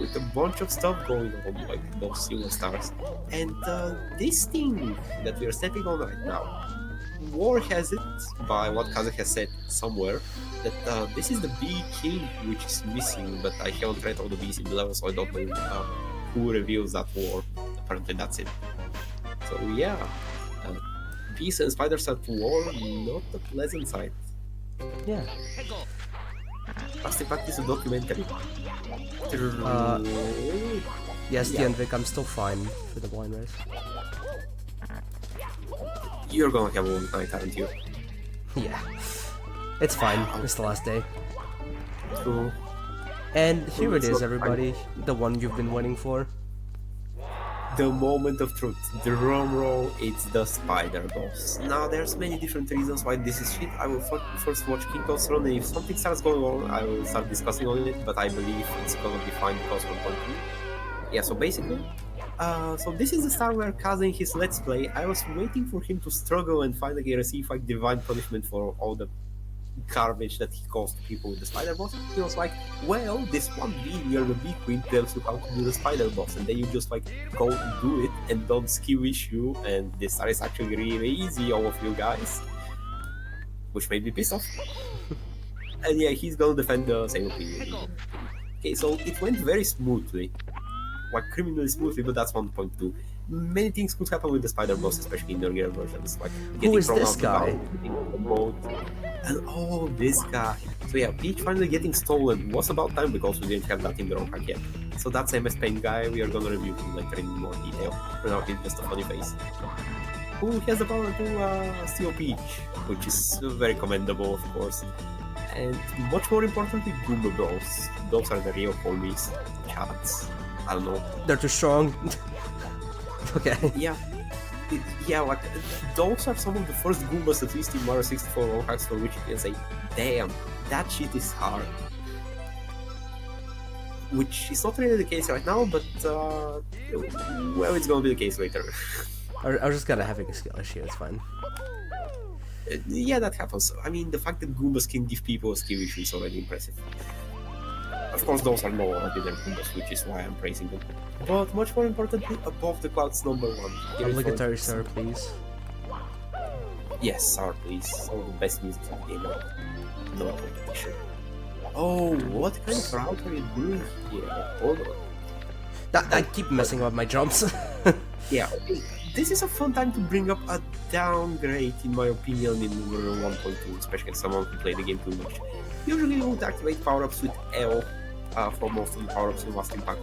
With a bunch of stuff going on, like those silver stars. And this thing that we are stepping on right now, War has it, by what Kaze has said somewhere, that this is the bee king which is missing, but I haven't read all the bees in the level, so I don't know who reveals that war. Apparently that's it. So yeah, bees and spiders at war, not a pleasant sight. Yeah. Lost Impact is a documentary. Yes, the Envic, I'm still fine for the blind race. You're gonna have a long night, aren't you? Yeah. It's fine, it's the last day. True. And here it is, everybody, the one you've been waiting for. The moment of truth. Drum roll, it's the spider boss. Now, there's many different reasons why this is shit. I will first watch KingToad64, and if something starts going on, I will start discussing on it, but I believe it's gonna be fine because we're going to. Yeah, so basically, so this is the star where Kaze in his Let's Play, I was waiting for him to struggle and finally receive like divine punishment for all the garbage that he caused people with the spider boss. He was like, well, this one bee near the bee queen tells you how to do the spider boss, and then you just like go do it and don't skewish you, and this star is actually really easy, all of you guys, which made me pissed off. And yeah, he's gonna defend the same opinion. Okay, so it went very smoothly, like criminally smoothly, but that's 1.2. many things could happen with the spider boss, especially in the earlier versions, like Who getting is thrown this out the guy? bound, getting comboed, and oh, this guy. So yeah, Peach finally getting stolen was about time because we didn't have that in the ROM hack yet. So that's MS Paint guy, we are gonna review him later in more detail. For now, he's just a funny face. Who has the power to steal Peach, which is very commendable, of course. And much more importantly, Goomba Bros. Those are the real homies. Chats. I don't know. They're too strong. Okay. Yeah. Yeah, like, those are some of the first Goombas, at least in Mario 64 ROM hacks, for which you can say, damn, that shit is hard. Which is not really the case right now, but, well, it's gonna be the case later. I was just kind of having a skill issue, it's fine. Yeah, that happens. I mean, the fact that Goombas can give people a skill issue is already impressive. Of course, those are no ordinary Goombas, which is why I'm praising them. But much more importantly, above the clouds, number one. Obligatory sir, please. Yes, sir, please. Some of the best music of the game. No competition. Oh, what kind of route are you doing here? Hold on. I keep messing up my jumps. Yeah, okay. This is a fun time to bring up a downgrade, in my opinion, in World 1.2, especially as someone who played the game too much. Usually you would activate power-ups with L for most of the power-ups in Last Impact.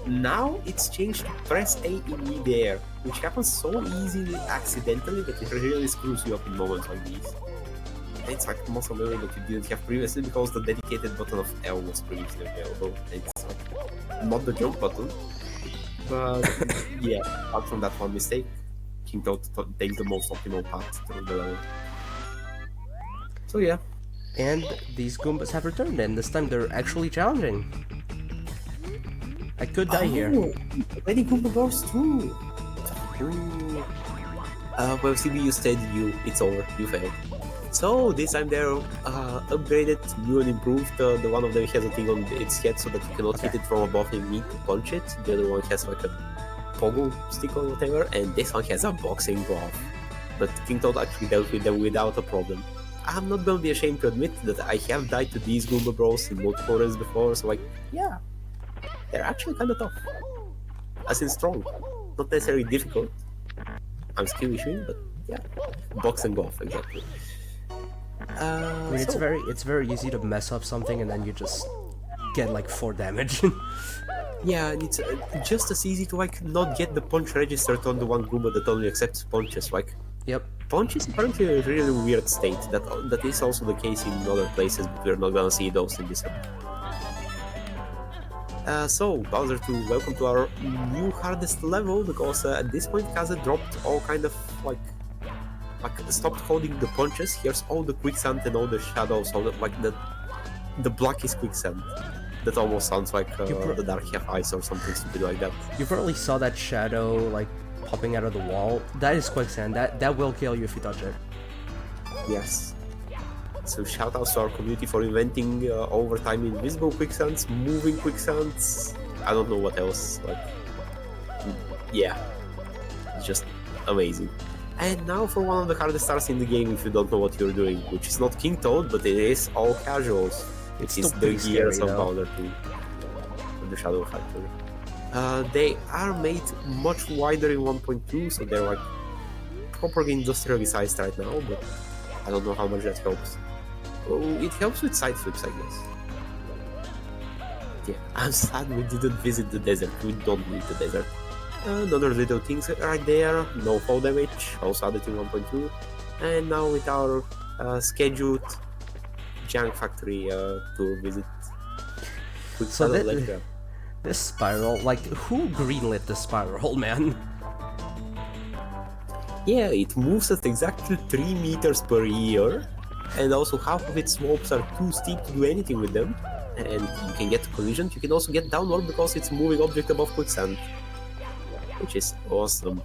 Now it's changed to press A in mid-air, which happens so easily accidentally that it really screws you up in moments like these. It's like most annoying that you didn't have previously because the dedicated button of L was previously available. It's like not the jump button. But yeah, apart from that one mistake, KingToad takes the most optimal path through the level. So yeah. And these Goombas have returned, and this time they're actually challenging. I could die here. Many Goomba Bros too! Well, CB, you said it's over, you failed. So this time they're upgraded, new and improved. The one of them has a thing on its head so that you cannot hit it from above and need to punch it. The other one has like a pogo stick or whatever, and this one has a boxing glove. But KingToad actually dealt with them without a problem. I'm not gonna be ashamed to admit that I have died to these Goomba Bros in multiple runs before, so like, yeah, they're actually kinda tough. As in strong. Not necessarily difficult. I'm skill issuing, but yeah. Box and golf, exactly. I mean, it's very easy to mess up something and then you just get like 4 damage. Yeah, and it's just as easy to like not get the punch registered on the one Goomba that only accepts punches. Like, Yep. punch is apparently a really weird state. That is also the case in other places, but we're not gonna see those in this one. So, Bowser 2, welcome to our new hardest level, because at this point Kaze dropped all kind of like stopped holding the punches. Here's all the quicksand and all the shadows, all the block is quicksand. That almost sounds like the Dark Half Ice or something stupid like that. You probably saw that shadow like popping out of the wall. That is quicksand. That will kill you if you touch it. Yes. So shout outs to our community for inventing over time invisible quicksands, moving quicksands. I don't know what else. Like, yeah, just amazing. And now for one of the hardest stars in the game if you don't know what you're doing, which is not KingToad, but it is all casuals. It is the gears of Bowser 2, the Shadow Factory. They are made much wider in 1.2, so they're like properly industrially sized right now, but I don't know how much that helps. Oh, it helps with side flips, I guess. Yeah, I'm sad we didn't visit the desert. We don't need the desert. Another little things right there, no fall damage, also added in 1.2. And now with our scheduled junk factory tour visit. So this spiral, like, who greenlit the spiral, man? Yeah, it moves at exactly 3 meters per year, and also half of its slopes are too steep to do anything with them. And you can get collisions, you can also get downward because it's a moving object above quicksand. Which is awesome.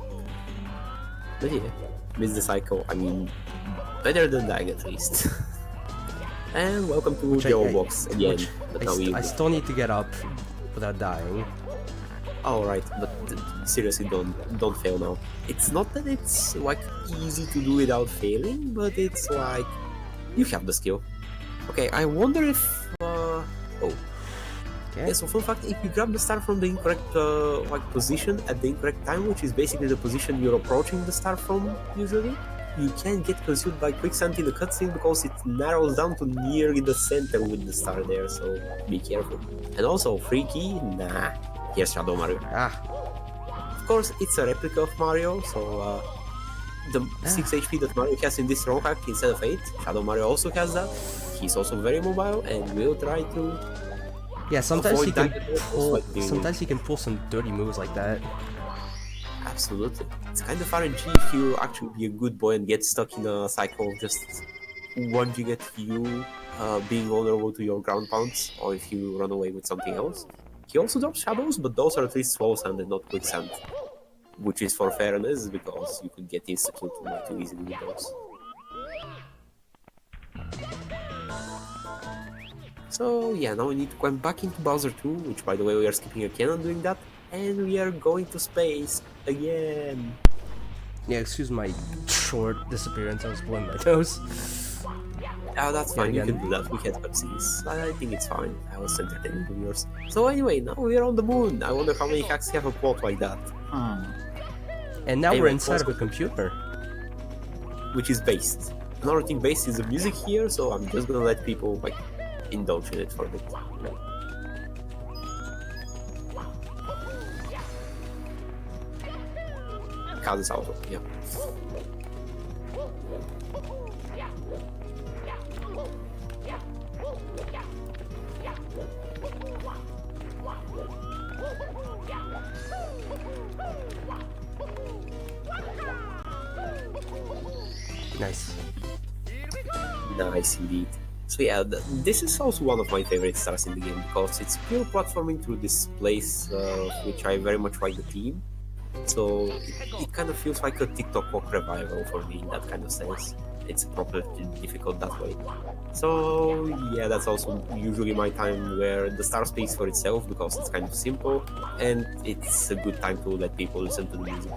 But yeah, miss the cycle, I mean, better than that at least. And welcome to the old box again. I still need to get up without dying. Alright, but seriously, don't fail now. It's not that it's like easy to do without failing, but it's like you have the skill. Okay, I wonder if Yeah, so fun fact, if you grab the star from the incorrect position at the incorrect time, which is basically the position you're approaching the star from usually, you can get consumed by quicksand in the cutscene because it narrows down to near in the center with the star there, so be careful. And also, free key? Nah, here's Shadow Mario. Of course, it's a replica of Mario, so the 6 HP that Mario has in this ROM hack instead of 8, Shadow Mario also has that. He's also very mobile and will try to... Yeah, sometimes he can pull. like Sometimes he can pull some dirty moves like that. Absolutely, it's kind of RNG if you actually be a good boy and get stuck in a cycle of just lunging at you, being vulnerable to your ground pounds, or if you run away with something else. He also drops shadows, but those are at least slow sand and not quicksand, which is for fairness because you could get insta-killed way too easily with those. So yeah, now we need to climb back into Bowser 2, which by the way we are skipping again on doing that, and we are going to space again. Yeah, excuse my short disappearance, I was blowing my nose. Oh, that's fine, you can do that, we had cutscenes. I think it's fine, I was entertaining the viewers. So anyway, now we are on the moon. I wonder how many hacks have a plot like that. And now Anyway, we're inside of a computer. Which is based. Another thing based is the music here, so I'm just gonna let people like indulge in it for a bit. Kazu's auto, yeah. Nice. Nice indeed. So yeah, this is also one of my favorite stars in the game because it's pure platforming through this place, which I very much like the theme. So it kind of feels like a TikTok walk revival for me in that kind of sense. It's properly difficult that way. So yeah, that's also usually my time where the star speaks for itself because it's kind of simple and it's a good time to let people listen to the music.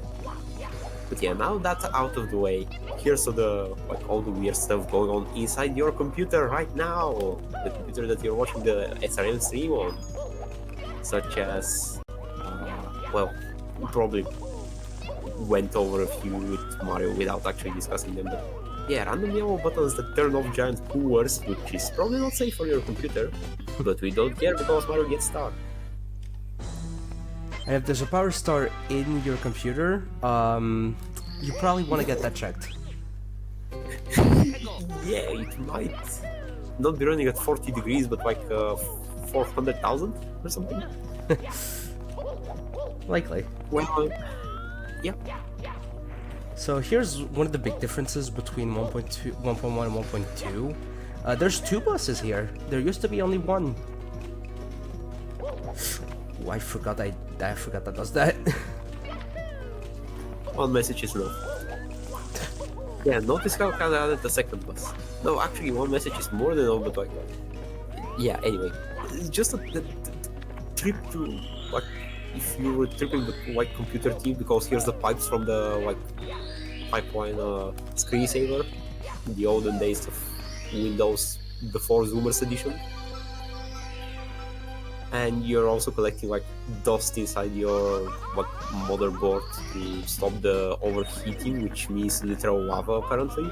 But yeah, now that's out of the way, here's all the weird stuff going on inside your computer right now, the computer that you're watching the SRM stream on, such as, well, probably went over a few with Mario without actually discussing them, but yeah, random yellow buttons that turn off giant coolers, which is probably not safe for your computer, but we don't care because Mario gets stuck. And if there's a power star in your computer, you probably want to get that checked. Yeah, it might not be running at 40 degrees, but like 400,000 or something. Likely. Well, yeah. So here's one of the big differences between 1.2, 1.1 and 1.2. There's two buses here. There used to be only one. Oh, I forgot that does that. One message is enough. Yeah, notice how Kaz added the second bus. No, actually, one message is more than enough, but like, yeah. Anyway, it's just the trip to like, if you were tripping the white computer team because here's the pipes from the like pipeline screensaver in the olden days of Windows before Zoomers edition. And you're also collecting like dust inside your motherboard to stop the overheating, which means literal lava apparently.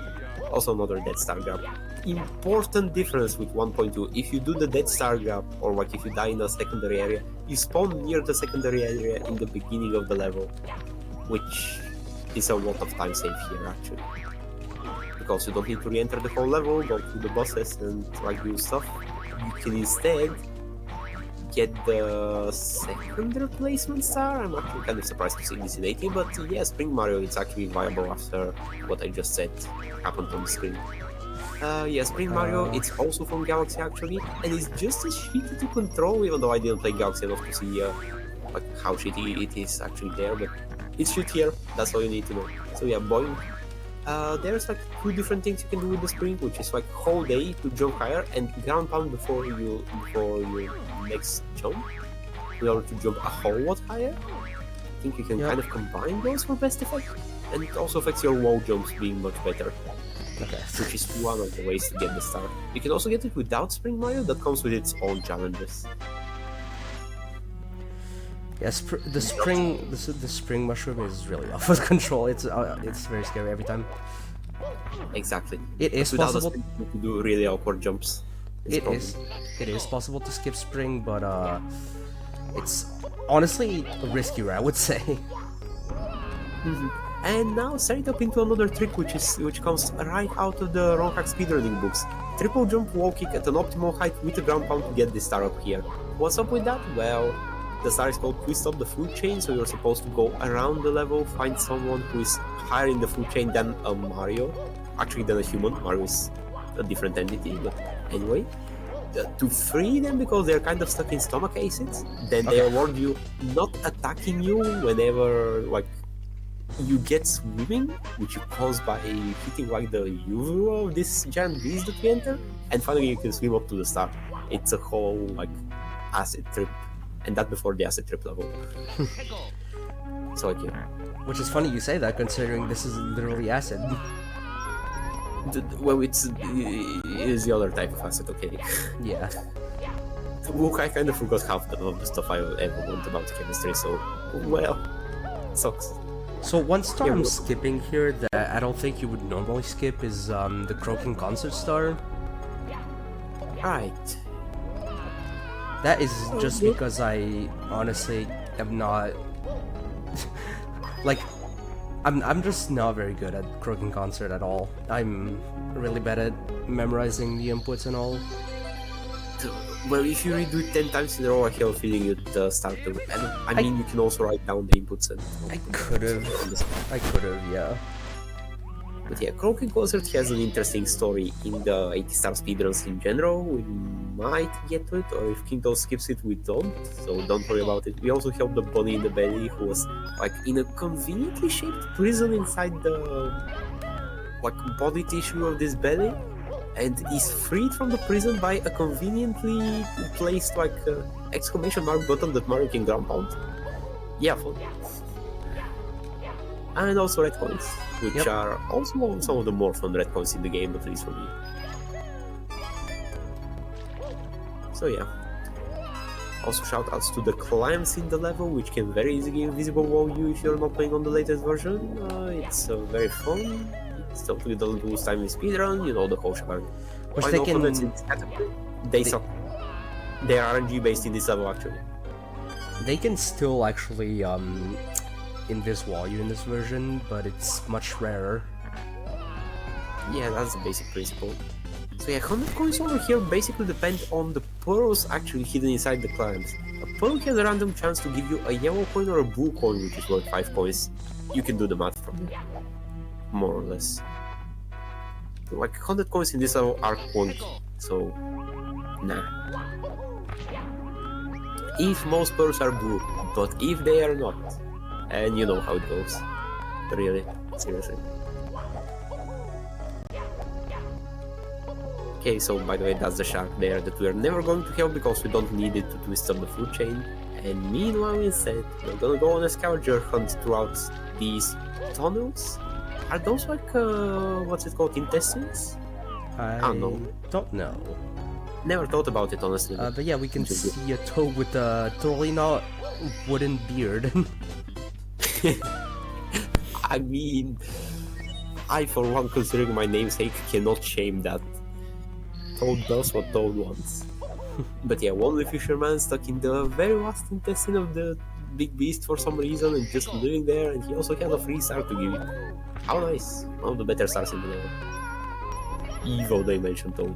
Also another Death Star grab. Important difference with 1.2, if you do the Death Star grab, or like if you die in a secondary area, you spawn near the secondary area in the beginning of the level, which is a lot of time saved here actually. Because you don't need to re-enter the whole level, go through the bosses and like do stuff. You can instead get the second replacement star. I'm actually kind of surprised to see this in 80, but yeah, Spring Mario, it's actually viable after what I just said happened on the screen. Yeah, Spring Mario, it's also from Galaxy actually, and it's just as shitty to control, even though I didn't play Galaxy enough to see like how shitty it is actually there, but it's shit here, that's all you need to know. So yeah, boing. There's like two different things you can do with the Spring, which is like hold A to jump higher and ground pound before your next jump in order to jump a whole lot higher. I think you can kind of combine those for best effect, and it also affects your wall jumps being much better. Okay. Which is one of the ways to get the star. You can also get it without Spring Mario, that comes with its own challenges. Yeah, the spring mushroom is really off of control. It's very scary every time. Exactly. It is Without us possible. to do really awkward jumps. It is possible to skip spring, but it's honestly riskier, I would say. And now set it up into another trick which comes right out of the Ronhack speedrunning books. Triple jump wall kick at an optimal height with a ground pound to get this star up here. What's up with that? Well, the star is called Twist Up the Food Chain, so you're supposed to go around the level, find someone who is higher in the food chain than a Mario. Actually than a human. Mario is a different entity, but anyway. To free them because they're kind of stuck in stomach acids, then they award you not attacking you whenever like you get swimming, which you cause by hitting like the usual of this giant beast that we enter, and finally you can swim up to the star. It's a whole like acid trip, and that before the acid trip level. So like yeah. Which is funny you say that, considering this is literally acid. Well, it is the other type of acid, okay? Yeah. Look, I kind of forgot half of the stuff I ever learned about chemistry, so well, sucks. So one star I'm skipping here that I don't think you would normally skip is the Croaking Concert Star. Right. That is just because I honestly am not like I'm just not very good at Croaking Concert at all. I'm really bad at memorizing the inputs and all. Well, if you redo it 10 times in a row, I have a feeling you'd start to. And I mean, you can also write down the inputs and. I could have, yeah. But yeah, Croaking Concert has an interesting story in the 80-star speedruns in general. We might get to it, or if KingToad skips it, we don't. So don't worry about it. We also helped the bunny in the belly who was like in a conveniently shaped prison inside the like body tissue of this belly, and is freed from the prison by a conveniently placed like exclamation mark button that Mario can ground pound. Yeah, fun. And also red coins, which are also some of the more fun red coins in the game, at least for me. So yeah. Also shoutouts to the climbs in the level, which can very easily invisible wall you if you're not playing on the latest version. It's very fun. It totally doesn't lose time in speedrun, you know, the whole shebang. Which they can... They suck. They are RNG based in this level actually. They can still actually invis wall you in this version, but it's much rarer. Yeah, that's the basic principle. So yeah, 100 coins over here basically depend on the pearls actually hidden inside the climbs. A pearl has a random chance to give you a yellow coin or a blue coin, which is worth 5 coins. You can do the math from there, more or less. Like 100 coins in this level are quantity, so nah. If most pearls are blue, but if they are not, and you know how it goes. Really, seriously. Okay, so by the way, that's the shark there that we are never going to help because we don't need it to twist up the food chain. And meanwhile, instead, we're gonna go on a scavenger hunt throughout these tunnels. Are those like, what's it called, intestines? I don't know. Never thought about it, honestly. But yeah, we can see a toad with a totally not wooden beard. I mean, I for one, considering my namesake, cannot shame that. Toad does what Toad wants. But yeah, Lonely Fisherman stuck in the very last intestine of the big beast for some reason and just living there, and he also has a free star to give you. How nice. One of the better stars in the level. Evil Dimension Toad.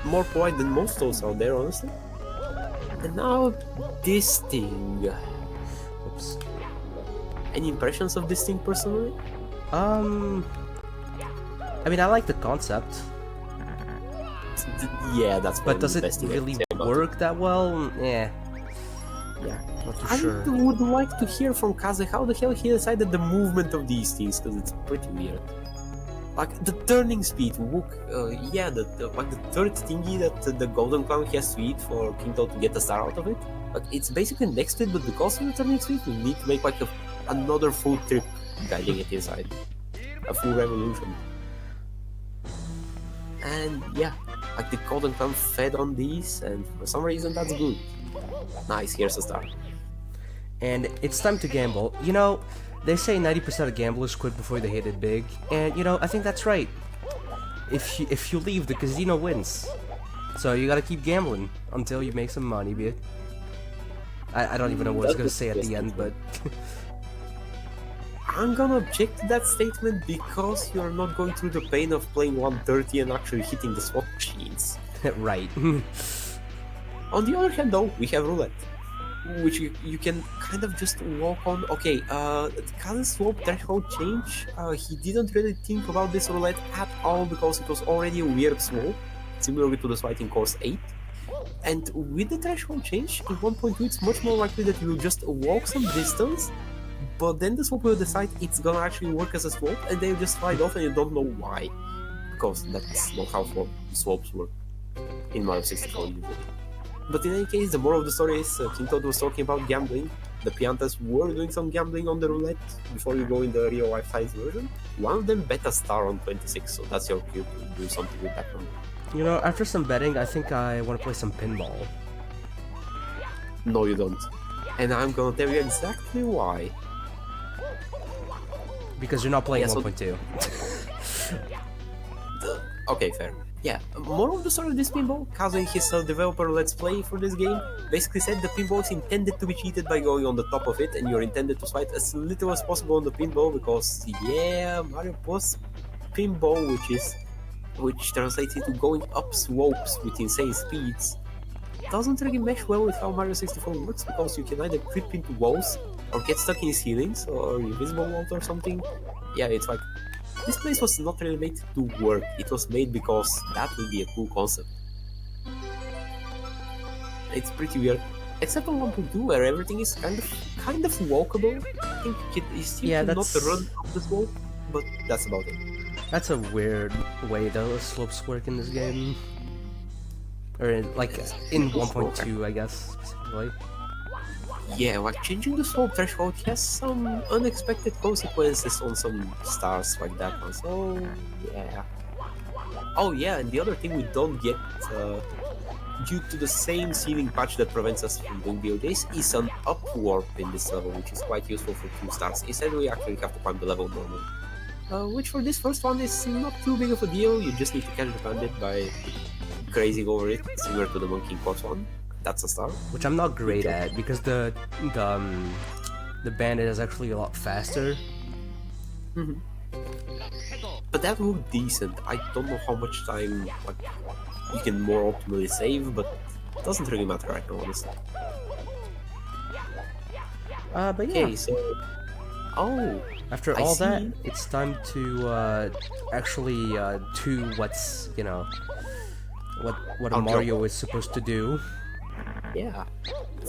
More polite than most Toads out there, honestly. And now, this thing. Oops. Any impressions of this thing personally? I mean, I like the concept. Yeah, that's but does it really work that well? Yeah, not too sure. I would like to hear from Kaze how the hell he decided the movement of these things, because it's pretty weird. Like the turning speed, look, yeah, like the third thingy that the golden clown has to eat for KingToad to get a star out of it. Like it's basically next to it, but because of the turning speed, we need to make like another full trip guiding it inside, a full revolution. And yeah, like the golden clown fed on these, and for some reason that's good. Nice, here's a star. And it's time to gamble. You know, they say 90% of gamblers quit before they hit it big, and you know, I think that's right. If you leave, the casino wins. So you gotta keep gambling until you make some money, bit. I don't even know what I was gonna say at the end, but... I'm gonna object to that statement because you're not going through the pain of playing 130 and actually hitting the slot machines. Right. On the other hand though, we have roulette, which you can kind of just walk on. Okay, Kaz's slope threshold change, he didn't really think about this roulette at all because it was already a weird slope, similar to the slide in course 8. And with the threshold change, in 1.2 it's much more likely that you will just walk some distance, but then the slope will decide it's gonna actually work as a slope, and then you just slide off and you don't know why. Because that's not how slopes work in Mario 64 usually. But in any case, the moral of the story is KingToad was talking about gambling. The Piantas were doing some gambling on the roulette before you go in the real life-size version. One of them bet a star on 26, so that's your cue to do something with that number. You know, after some betting, I think I want to play some pinball. No, you don't. And I'm gonna tell you exactly why. Because you're not playing 1.2. Okay, fair. Yeah, moral of the story of this pinball, Kazu in his developer Let's Play for this game basically said the pinball is intended to be cheated by going on the top of it, and you're intended to slide as little as possible on the pinball because, yeah, Mario Bros. Pinball, which translates into going up slopes with insane speeds, doesn't really mesh well with how Mario 64 works because you can either trip into walls or get stuck in ceilings or invisible walls or something. Yeah, it's like, this place was not really made to work, it was made because that would be a cool concept. It's pretty weird, except on 1.2 where everything is kind of walkable. I think you still cannot run up the slope, but that's about it. That's a weird way the slopes work in this game. Or in 1.2, I guess, specifically. Yeah, like changing the slope threshold has some unexpected consequences on some stars like that one, so yeah. Oh yeah, and the other thing we don't get, due to the same ceiling patch that prevents us from doing BOJs, is an up warp in this level, which is quite useful for 2 stars. Instead we actually have to climb the level normally. Which for this first one is not too big of a deal, you just need to catch the bandit by grazing over it, similar to the monkey in course 1. That's a star. Which I'm not great at because the bandit is actually a lot faster. Mm-hmm. But that looked decent. I don't know how much time you can more optimally save, but it doesn't really matter right now, honestly. But yeah. Okay, so after all that, it's time to actually do what's what a Mario is supposed to do. Yeah,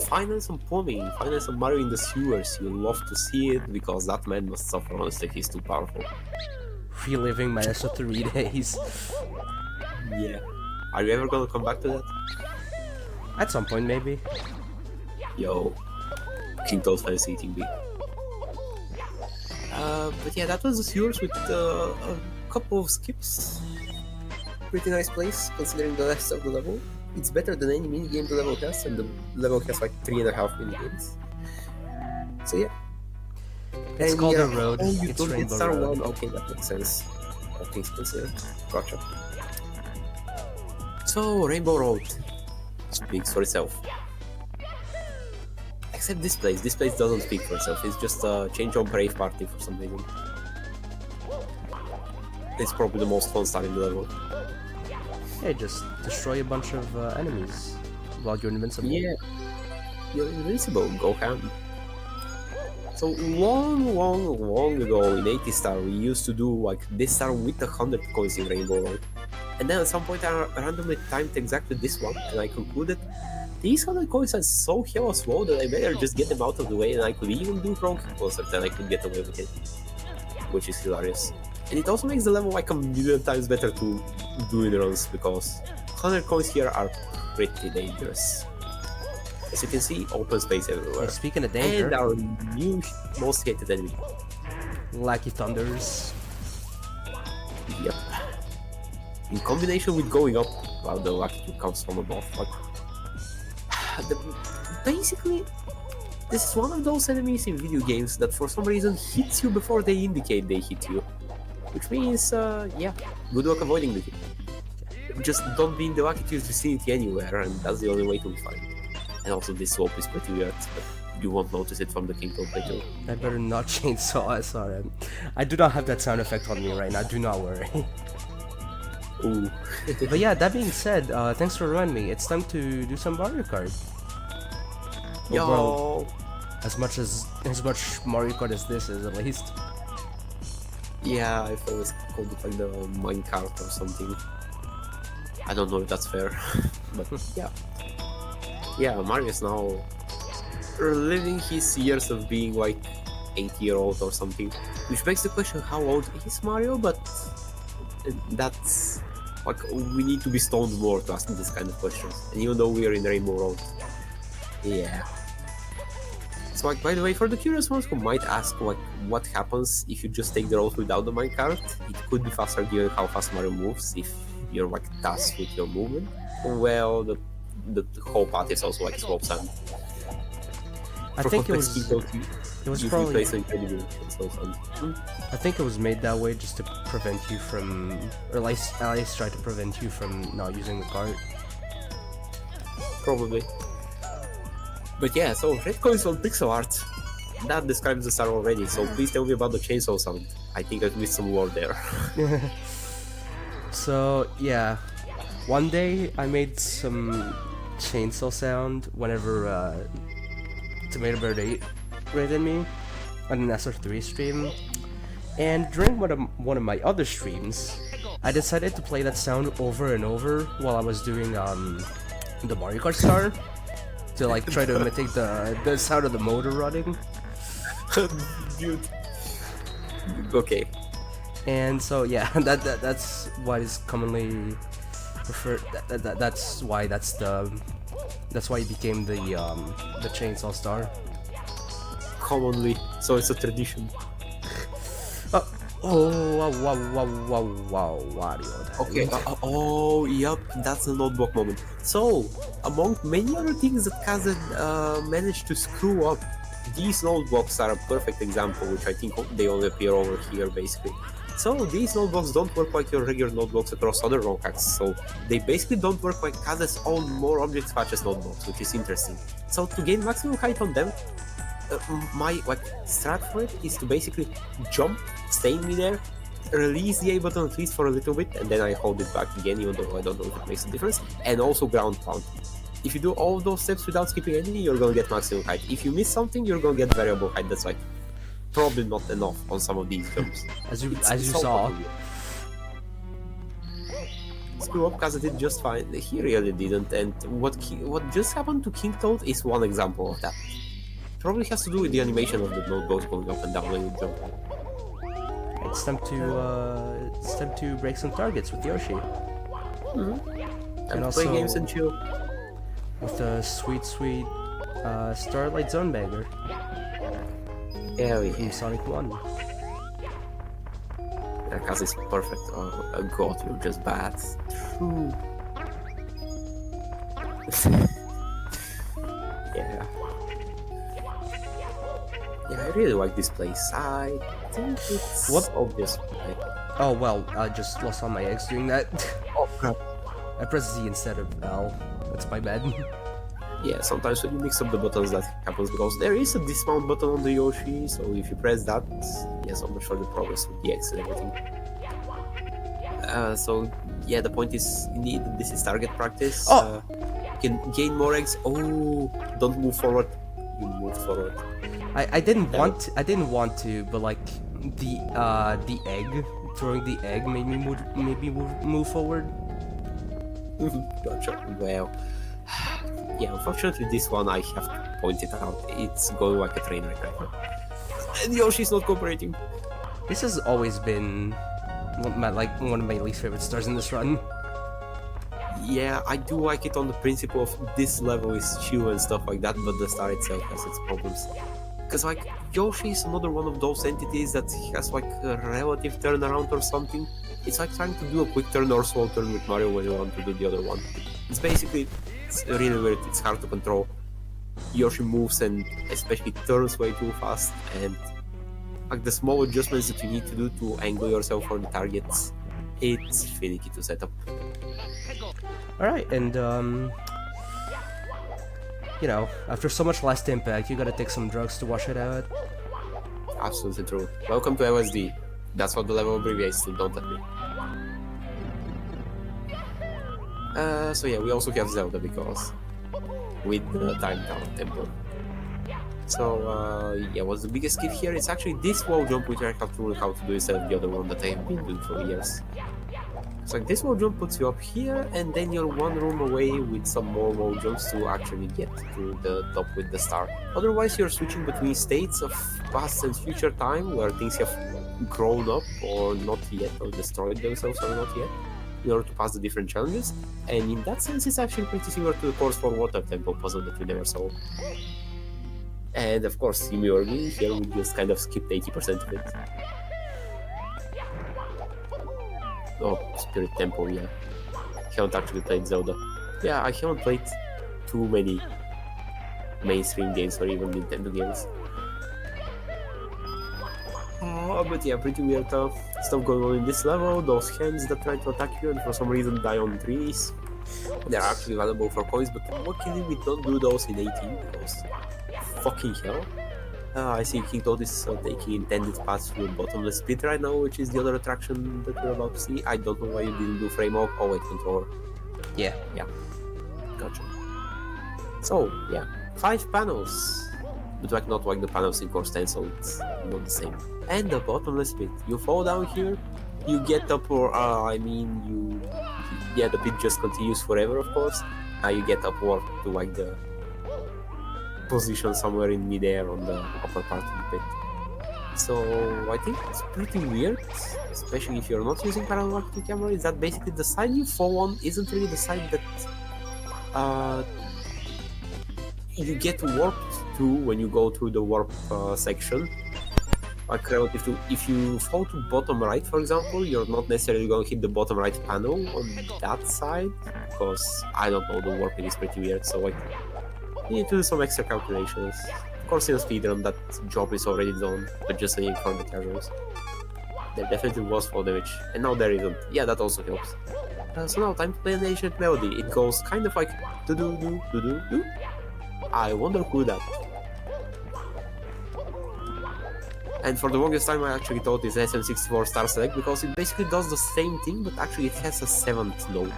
finance and plumbing, finance and Mario in the sewers. You love to see it because that man must suffer. Honestly, he's too powerful. Reliving my SO3 days. Yeah. Are you ever gonna come back to that? At some point, maybe. Yo, KingToad fancy eating me. But yeah, that was the sewers with a couple of skips. Pretty nice place considering the rest of the level. It's better than any minigame the level has, and the level has like 3.5 minigames. So yeah. It's called a road. You it's don't get Rainbow Star Road. 1. Okay, that makes sense. All things considered. Gotcha. So, Rainbow Road speaks for itself. Except this place. This place doesn't speak for itself. It's just a change on Brave Party for some reason. It's probably the most fun star in the level. Yeah, just destroy a bunch of enemies while you're invincible. Yeah, you're invincible, go ham. So long ago in 80 star we used to do like this star with 100 coins in Rainbow Road. And then at some point I randomly timed exactly this one and I concluded these 100 coins are so hella slow that I better just get them out of the way and I could even do wrong concept and I could get away with it. Which is hilarious. And it also makes the level like a million times better to do in runs because 100 coins here are pretty dangerous. As you can see, open space everywhere. Hey, speaking of danger, and our new most hated enemy. Lackey Thunders. Yep. In combination with going up, while the lucky comes from above. Like, basically, this is one of those enemies in video games that for some reason hits you before they indicate they hit you. Which means, yeah, good luck avoiding the hit. Just don't be in the Wakitu's vicinity anywhere, and that's the only way to be fine. And also this slope is pretty weird, but you won't notice it from the KingToad playthrough. I better not chainsaw SRM. I do not have that sound effect on me right now, do not worry. Ooh. But yeah, that being said, thanks for reminding me. It's time to do some Mario Kart. Yo! Well, as much Mario Kart as this is, at least. Yeah, I've always called it like the minecart or something. I don't know if that's fair, but yeah. Yeah, Mario's now reliving his years of being like 8-year-old or something, which begs the question, how old is Mario? But that's like, we need to be stoned more to ask this kind of questions. And even though we are in Rainbow Road, yeah. So like, by the way, for the curious ones who might ask like what happens if you just take the road without the minecart, it could be faster given how fast Mario moves if you're like tasked with your movement. Well, the whole path is also like slope sand. I think it was probably. I think it was made that way just to prevent you from, or at least try to prevent you from not using the cart. Probably. But yeah, so red coins on pixel art. That describes the star already, so please tell me about the chainsaw sound. I think I've missed some word there. So yeah, one day I made some chainsaw sound whenever Tomato Bird 8 raided me on an SR3 stream, and during one of my other streams, I decided to play that sound over and over while I was doing the Mario Kart star to like try to imitate the sound of the motor running. Dude. Okay. And so yeah, that's what is commonly referred. That's why it became the chainsaw star. Commonly, so it's a tradition. Wow, Okay. Oh, yep, that's a notebook moment. So, among many other things that Kazan managed to screw up, these notebooks are a perfect example, which I think they only appear over here, basically. So these notebooks don't work like your regular notebooks across other ROM hacks, so they basically don't work like Kaz's own more object patches notebooks, which is interesting. So to gain maximum height on them, my strat for it is to basically jump, stay in midair, release the A button at least for a little bit, and then I hold it back again, even though I don't know if it makes a difference, and also ground pound. If you do all of those steps without skipping any, you're gonna get maximum height. If you miss something, you're gonna get variable height. That's like probably not enough on some of these jumps. As you saw. Screw up, Kaza did just fine. He really didn't, and what just happened to KingToad is one example of that. Probably has to do with the animation of the notebooks going up and down when you jump. It's time to break some targets with Yoshi. And also play games and chill. With the sweet Starlight Zone banger. Yeah, from Sonic 1. Yeah, Kaz is perfect. Oh god, you're just bad. True. Yeah. Yeah, I really like this place. I think it's obvious. Oh well, I just lost all my eggs doing that. Oh crap. I pressed Z instead of L. That's my bad. Yeah, sometimes when you mix up the buttons that happens, because there is a dismount button on the Yoshi, so if you press that, yeah, so much for the progress with the X and everything. So yeah, the point is, indeed, this is target practice. You can gain more eggs. Oh, don't move forward. You move forward. I didn't want to, but like the egg, throwing the egg made me move forward. Gotcha. Well, yeah, unfortunately this one I have to point it out. It's going like a train wreck right now. And Yoshi's not cooperating. This has always been one of my least favorite stars in this run. Yeah, I do like it on the principle of this level is chill and stuff like that, but the star itself has its problems. Because like Yoshi is another one of those entities that has like a relative turnaround or something. It's like trying to do a quick turn or slow turn with Mario when you want to do the other one. It's basically, it's really weird, it's hard to control. Yoshi moves and especially turns way too fast, and like the small adjustments that you need to do to angle yourself for the targets, it's finicky to set up. Alright, and you know, after so much last impact, you gotta take some drugs to wash it out. Absolutely true. Welcome to LSD. That's what the level abbreviates to, don't let me. So yeah, we also have Zelda because with the time down tempo. So yeah, what's the biggest skill here? It's actually this wall jump which I have to learn how to do instead of the other one that I have been doing for years. So like this wall jump puts you up here, and then you're one room away with some more wall jumps to actually get to the top with the star. Otherwise, you're switching between states of past and future time where things have grown up or not yet, or destroyed themselves or not yet, in order to pass the different challenges. And in that sense, it's actually pretty similar to the Course for Water tempo puzzle that we never saw. And of course, similarly, here we just kind of skipped 80% of it. Oh, Spirit Temple, yeah. I haven't actually played Zelda. Yeah, I haven't played too many mainstream games or even Nintendo games. But yeah, pretty weird stuff going on in this level. Those hands that try to attack you and for some reason die on trees. They're actually valuable for coins, but luckily we don't do those in 18 because fucking hell. I see KingToad is taking intended paths through the bottomless pit right now, which is the other attraction that we're about to see. I don't know why you didn't do frame up. Oh wait, controller. Yeah. Gotcha. So yeah, 5 panels, but like not like the panels in Core Stand, so it's not the same. And the bottomless pit. You fall down here, you get up, or the pit just continues forever, of course. You get upward to like the position somewhere in midair on the upper part of the pit. So I think it's pretty weird, especially if you're not using parallel active camera, is that basically the side you fall on isn't really the side that you get warped to when you go through the warp section. Like relative to if you fall to bottom right, for example, you're not necessarily going to hit the bottom right panel on that side, because I don't know, the warping is pretty weird, so like you need to do some extra calculations. Of course, in a speedrun, that job is already done, but just saying for the casuals. There definitely was fall damage, and now there isn't. Yeah, that also helps. So now, time to play an ancient melody. It goes kind of like do-do-do-do-do-do. I wonder who that. And for the longest time, I actually thought it's SM64 Star Select because it basically does the same thing, but actually it has a 7th note,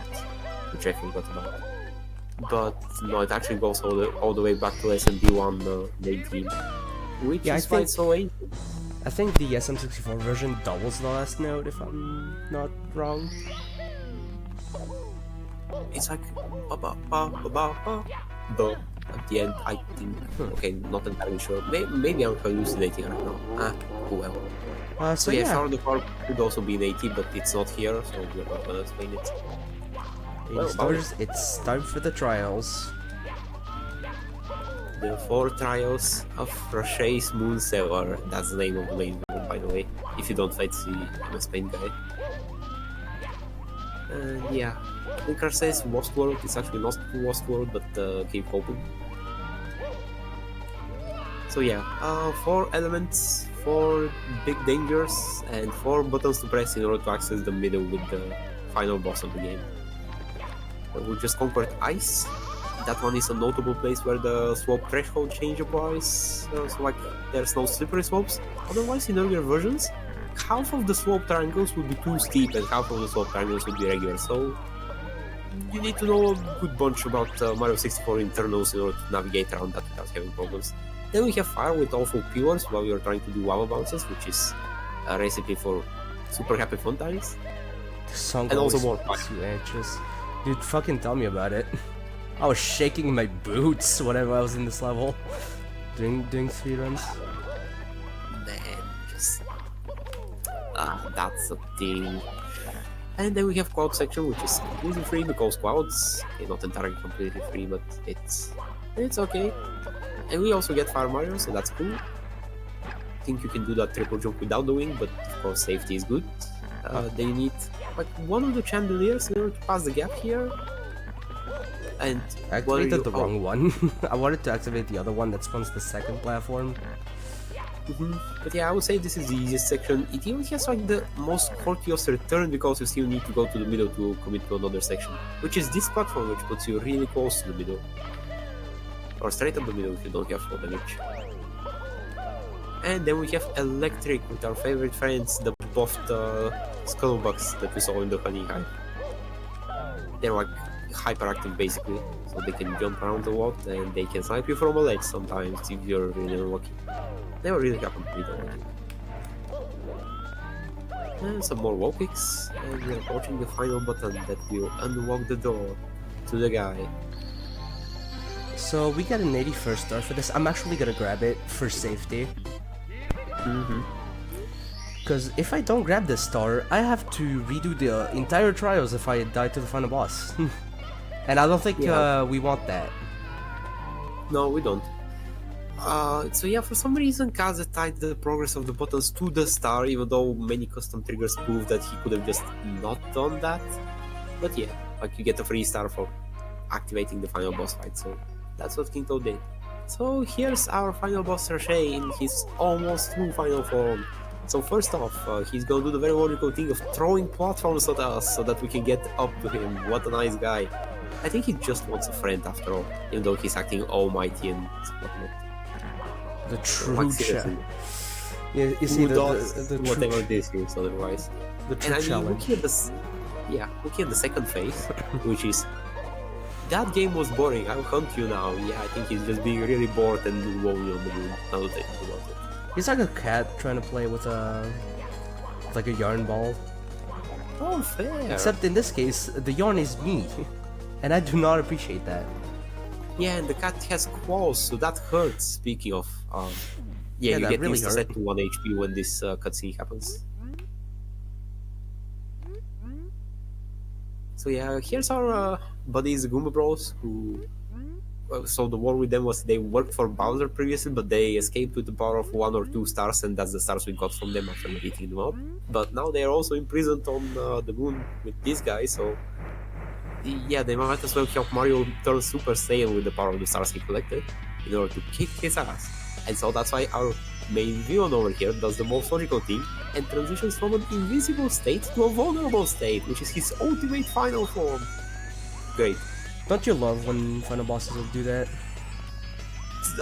which I forgot about. But no, it actually goes all the way back to SMD1 Daydream, which is why it's so ancient. I think the SM64 version doubles the last note, if I'm not wrong. It's like but at the end, I think. Okay, not entirely sure. Maybe I'm hallucinating right now. Well. So yeah, sure, the part could also be in 80, but it's not here, so we're not gonna explain it. It's time for the trials. The 4 trials of Roche's Moonsailor. That's the name of the main villain, by the way. If you don't fight the Spain guy. And yeah, Linker says Lost World. It's actually not Lost World, but keep hoping. So yeah, 4 elements, 4 big dangers, and 4 buttons to press in order to access the middle with the final boss of the game. We just conquered ice. That one is a notable place where the slope threshold change applies. So like there's no slippery slopes. Otherwise, in earlier versions, half of the slope triangles would be too steep and half of the slope triangles would be regular. So you need to know a good bunch about Mario 64 internals in order to navigate around that without having problems. Then we have fire with awful pillars while you're trying to do lava bounces, which is a recipe for super happy fun times. The song and also more makes you anxious. Dude, fucking tell me about it. I was shaking my boots whenever I was in this level, doing speedruns. Man, just that's a thing. And then we have Cloud section, which is completely free because Clouds, not entirely completely free, but it's okay. And we also get Fire Mario, so that's cool. I think you can do that triple jump without the wing, but of course safety is good. Then you need like one of the chandeliers in order to pass the gap here. And I activated the wrong one. I wanted to activate the other one that spawns the second platform. But yeah, I would say this is the easiest section. It even has like the most quirkiest return because you still need to go to the middle to commit to another section, which is this platform, which puts you really close to the middle, or straight up the middle if you don't have full damage. And then we have Electric with our favorite friends, the buffed Scuttlebugs that we saw in the Honey Hive. They're like hyperactive basically, so they can jump around a lot and they can snipe you from a ledge sometimes if you're really unlucky. Never really happened to me though, I think. And some more wall kicks, and we're approaching the final button that will unlock the door to the guy. So we got an 81st star for this. I'm actually gonna grab it for safety. Because if I don't grab this star, I have to redo the entire trials if I die to the final boss. And I don't think we want that. No, we don't. So yeah, for some reason Kaze tied the progress of the buttons to the star, even though many custom triggers prove that he could have just not done that. But yeah, like you get a free star for activating the final boss fight, so that's what KingToad did. So here's our final boss Rashay in his almost true final form. So first off, he's gonna do the very logical thing of throwing platforms at us so that we can get up to him. What a nice guy. I think he just wants a friend after all, even though he's acting almighty and whatnot. The true challenge. Yeah, you see the whatever this is otherwise. The true challenge. Looking at the second phase, which is that game was boring, I'll hunt you now. Yeah, I think he's just being really bored and lonely on the moon. Now that I think about it. He's like a cat trying to play with like a yarn ball. Oh, fair. Except in this case, the yarn is me, and I do not appreciate that. Yeah, and the cat has claws, so that hurts. Speaking of, you get really set to 1 HP when this cutscene happens. So yeah, here's our buddies, the Goomba Bros, who... so the war with them was they worked for Bowser previously, but they escaped with the power of 1 or 2 stars, and that's the stars we got from them after beating them up. But now they are also imprisoned on the moon with this guy, so... yeah, they might as well help Mario turn Super Saiyan with the power of the stars he collected in order to kick his ass. And so that's why our main villain over here does the most logical thing and transitions from an invisible state to a vulnerable state, which is his ultimate final form. Great. Don't you love when final bosses will do that?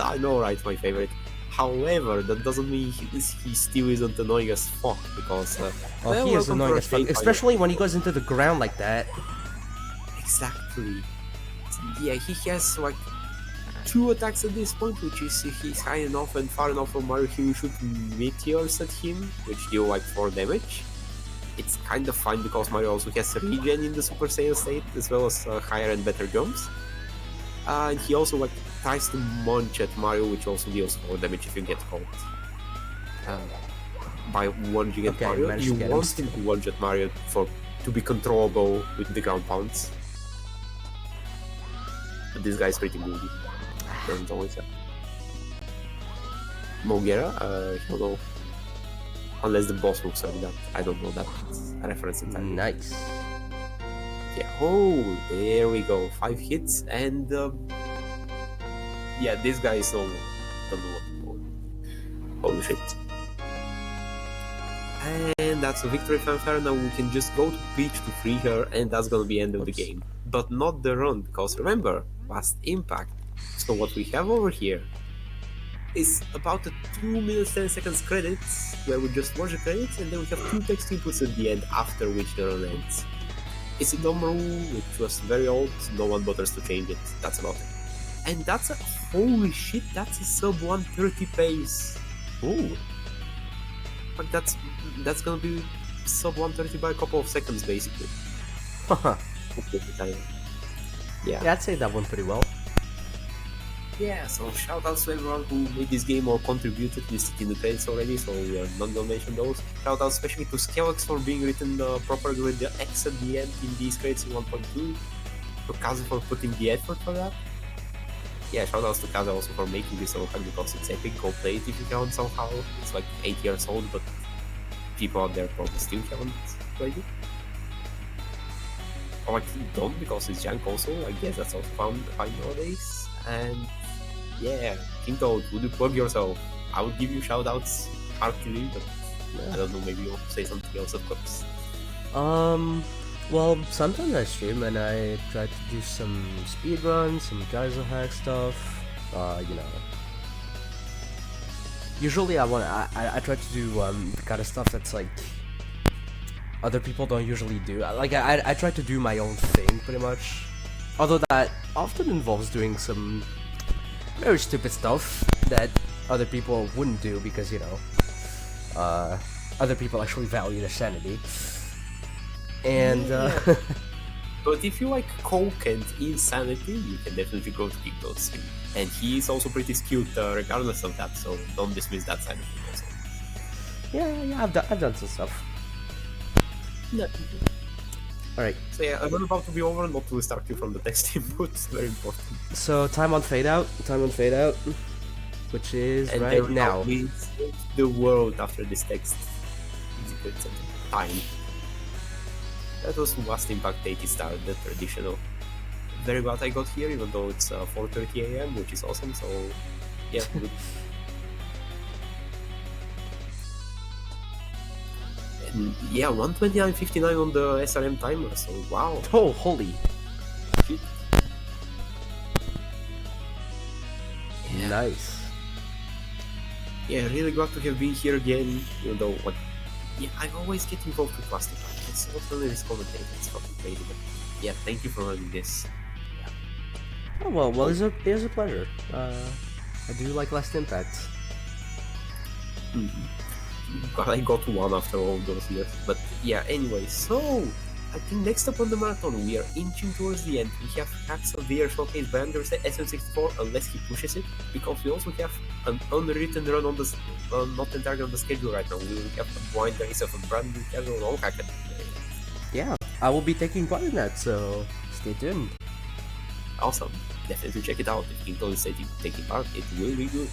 I know, right? My favorite. However, that doesn't mean he still isn't annoying as fuck, because... he is annoying as fuck, especially when he goes into the ground like that. Exactly. Yeah, he has like 2 attacks at this point, which is if he's high enough and far enough from Mario, he shoot meteors at him, which deal like 4 damage. It's kind of fine because Mario also has regen in the Super Saiyan state, as well as higher and better jumps. And he also like tries to munch at Mario, which also deals 4 damage if you get caught. By lunging at Mario, you want him to lunge at Mario to be controllable with the ground pounds. But this guy's pretty moody. Doesn't always happen. Mogera? I don't know. Unless the boss looks like that. I don't know that reference entirely. Nice. Yeah, oh, there we go. 5 hits and... yeah, this guy is so... don't know what to call him. Holy shit. And that's a victory fanfare. Now we can just go to Peach to free her, and that's gonna be the end of the game. But not the run, because remember, last impact. So what we have over here is about the 2 minutes 10 seconds credits, where we just watch the credits, and then we have 2 text inputs at the end, after which the run ends. It's a dumb rule, which was very old, no one bothers to change it, that's about it. And that's a... holy shit, that's a sub 130 pace. Ooh. Like that's gonna be sub 130 by a couple of seconds, basically. Yeah, I'd say that went pretty well. Yeah, so shoutouts to everyone who made this game or contributed. Listed in the credits already, so we are not gonna mention those. Shoutouts especially to Skelex for being written properly with the X at the end in these credits in 1.2. To Kaze for putting the effort for that. Yeah, shoutouts to Kaze also for making this so because it's epic. Go play it if you can somehow. It's like 8 years old, but people out there probably still haven't played it. or like don't because it's junk also. I guess that's also fine nowadays. And yeah, KingToad, would you plug yourself? I would give you shoutouts heartily, but I don't know, maybe you want to say something else, of course. Well, sometimes I stream and I try to do some speedruns, some Geyser hack stuff. You know. Usually, I try to do the kind of stuff that's like other people don't usually do. I try to do my own thing pretty much. Although that often involves doing some very stupid stuff that other people wouldn't do because you know, other people actually value their sanity. And but if you like coke and insanity, you can definitely go to KingToad64. And he is also pretty skilled regardless of that, so don't dismiss that side of him also. yeah, I've done some stuff. No. Alright. So yeah, I'm about to be over, not to distract you from the text input, very important. So time on fade out, which is And right now. We save the world after this text. It's time. That was Last Impact 80 star, the traditional. Very glad I got here, even though it's 4:30 AM, which is awesome, so yeah, good. And yeah, 129.59 on the SRM timer, so wow. Oh, holy. Shit. Yeah. Nice. Yeah, really glad to have been here again, even though, like, yeah, I always get involved with Last Impact. It's not only this commentator, it's fucking crazy, but yeah, thank you for running this. Oh well, it was a pleasure. I do like Last Impact. But I got one after all those years. But yeah, anyway, so I think next up on the marathon we are inching towards the end. We have Hacks of the Year showcased by under SM64 unless he pushes it, because we also have an unwritten run on the not entirely on the schedule right now. We will have a blind race of a brand new casual all hack. Yeah, I will be taking part in that, so stay tuned. Awesome. Definitely check it out. If KingToad is taking part, it will be good.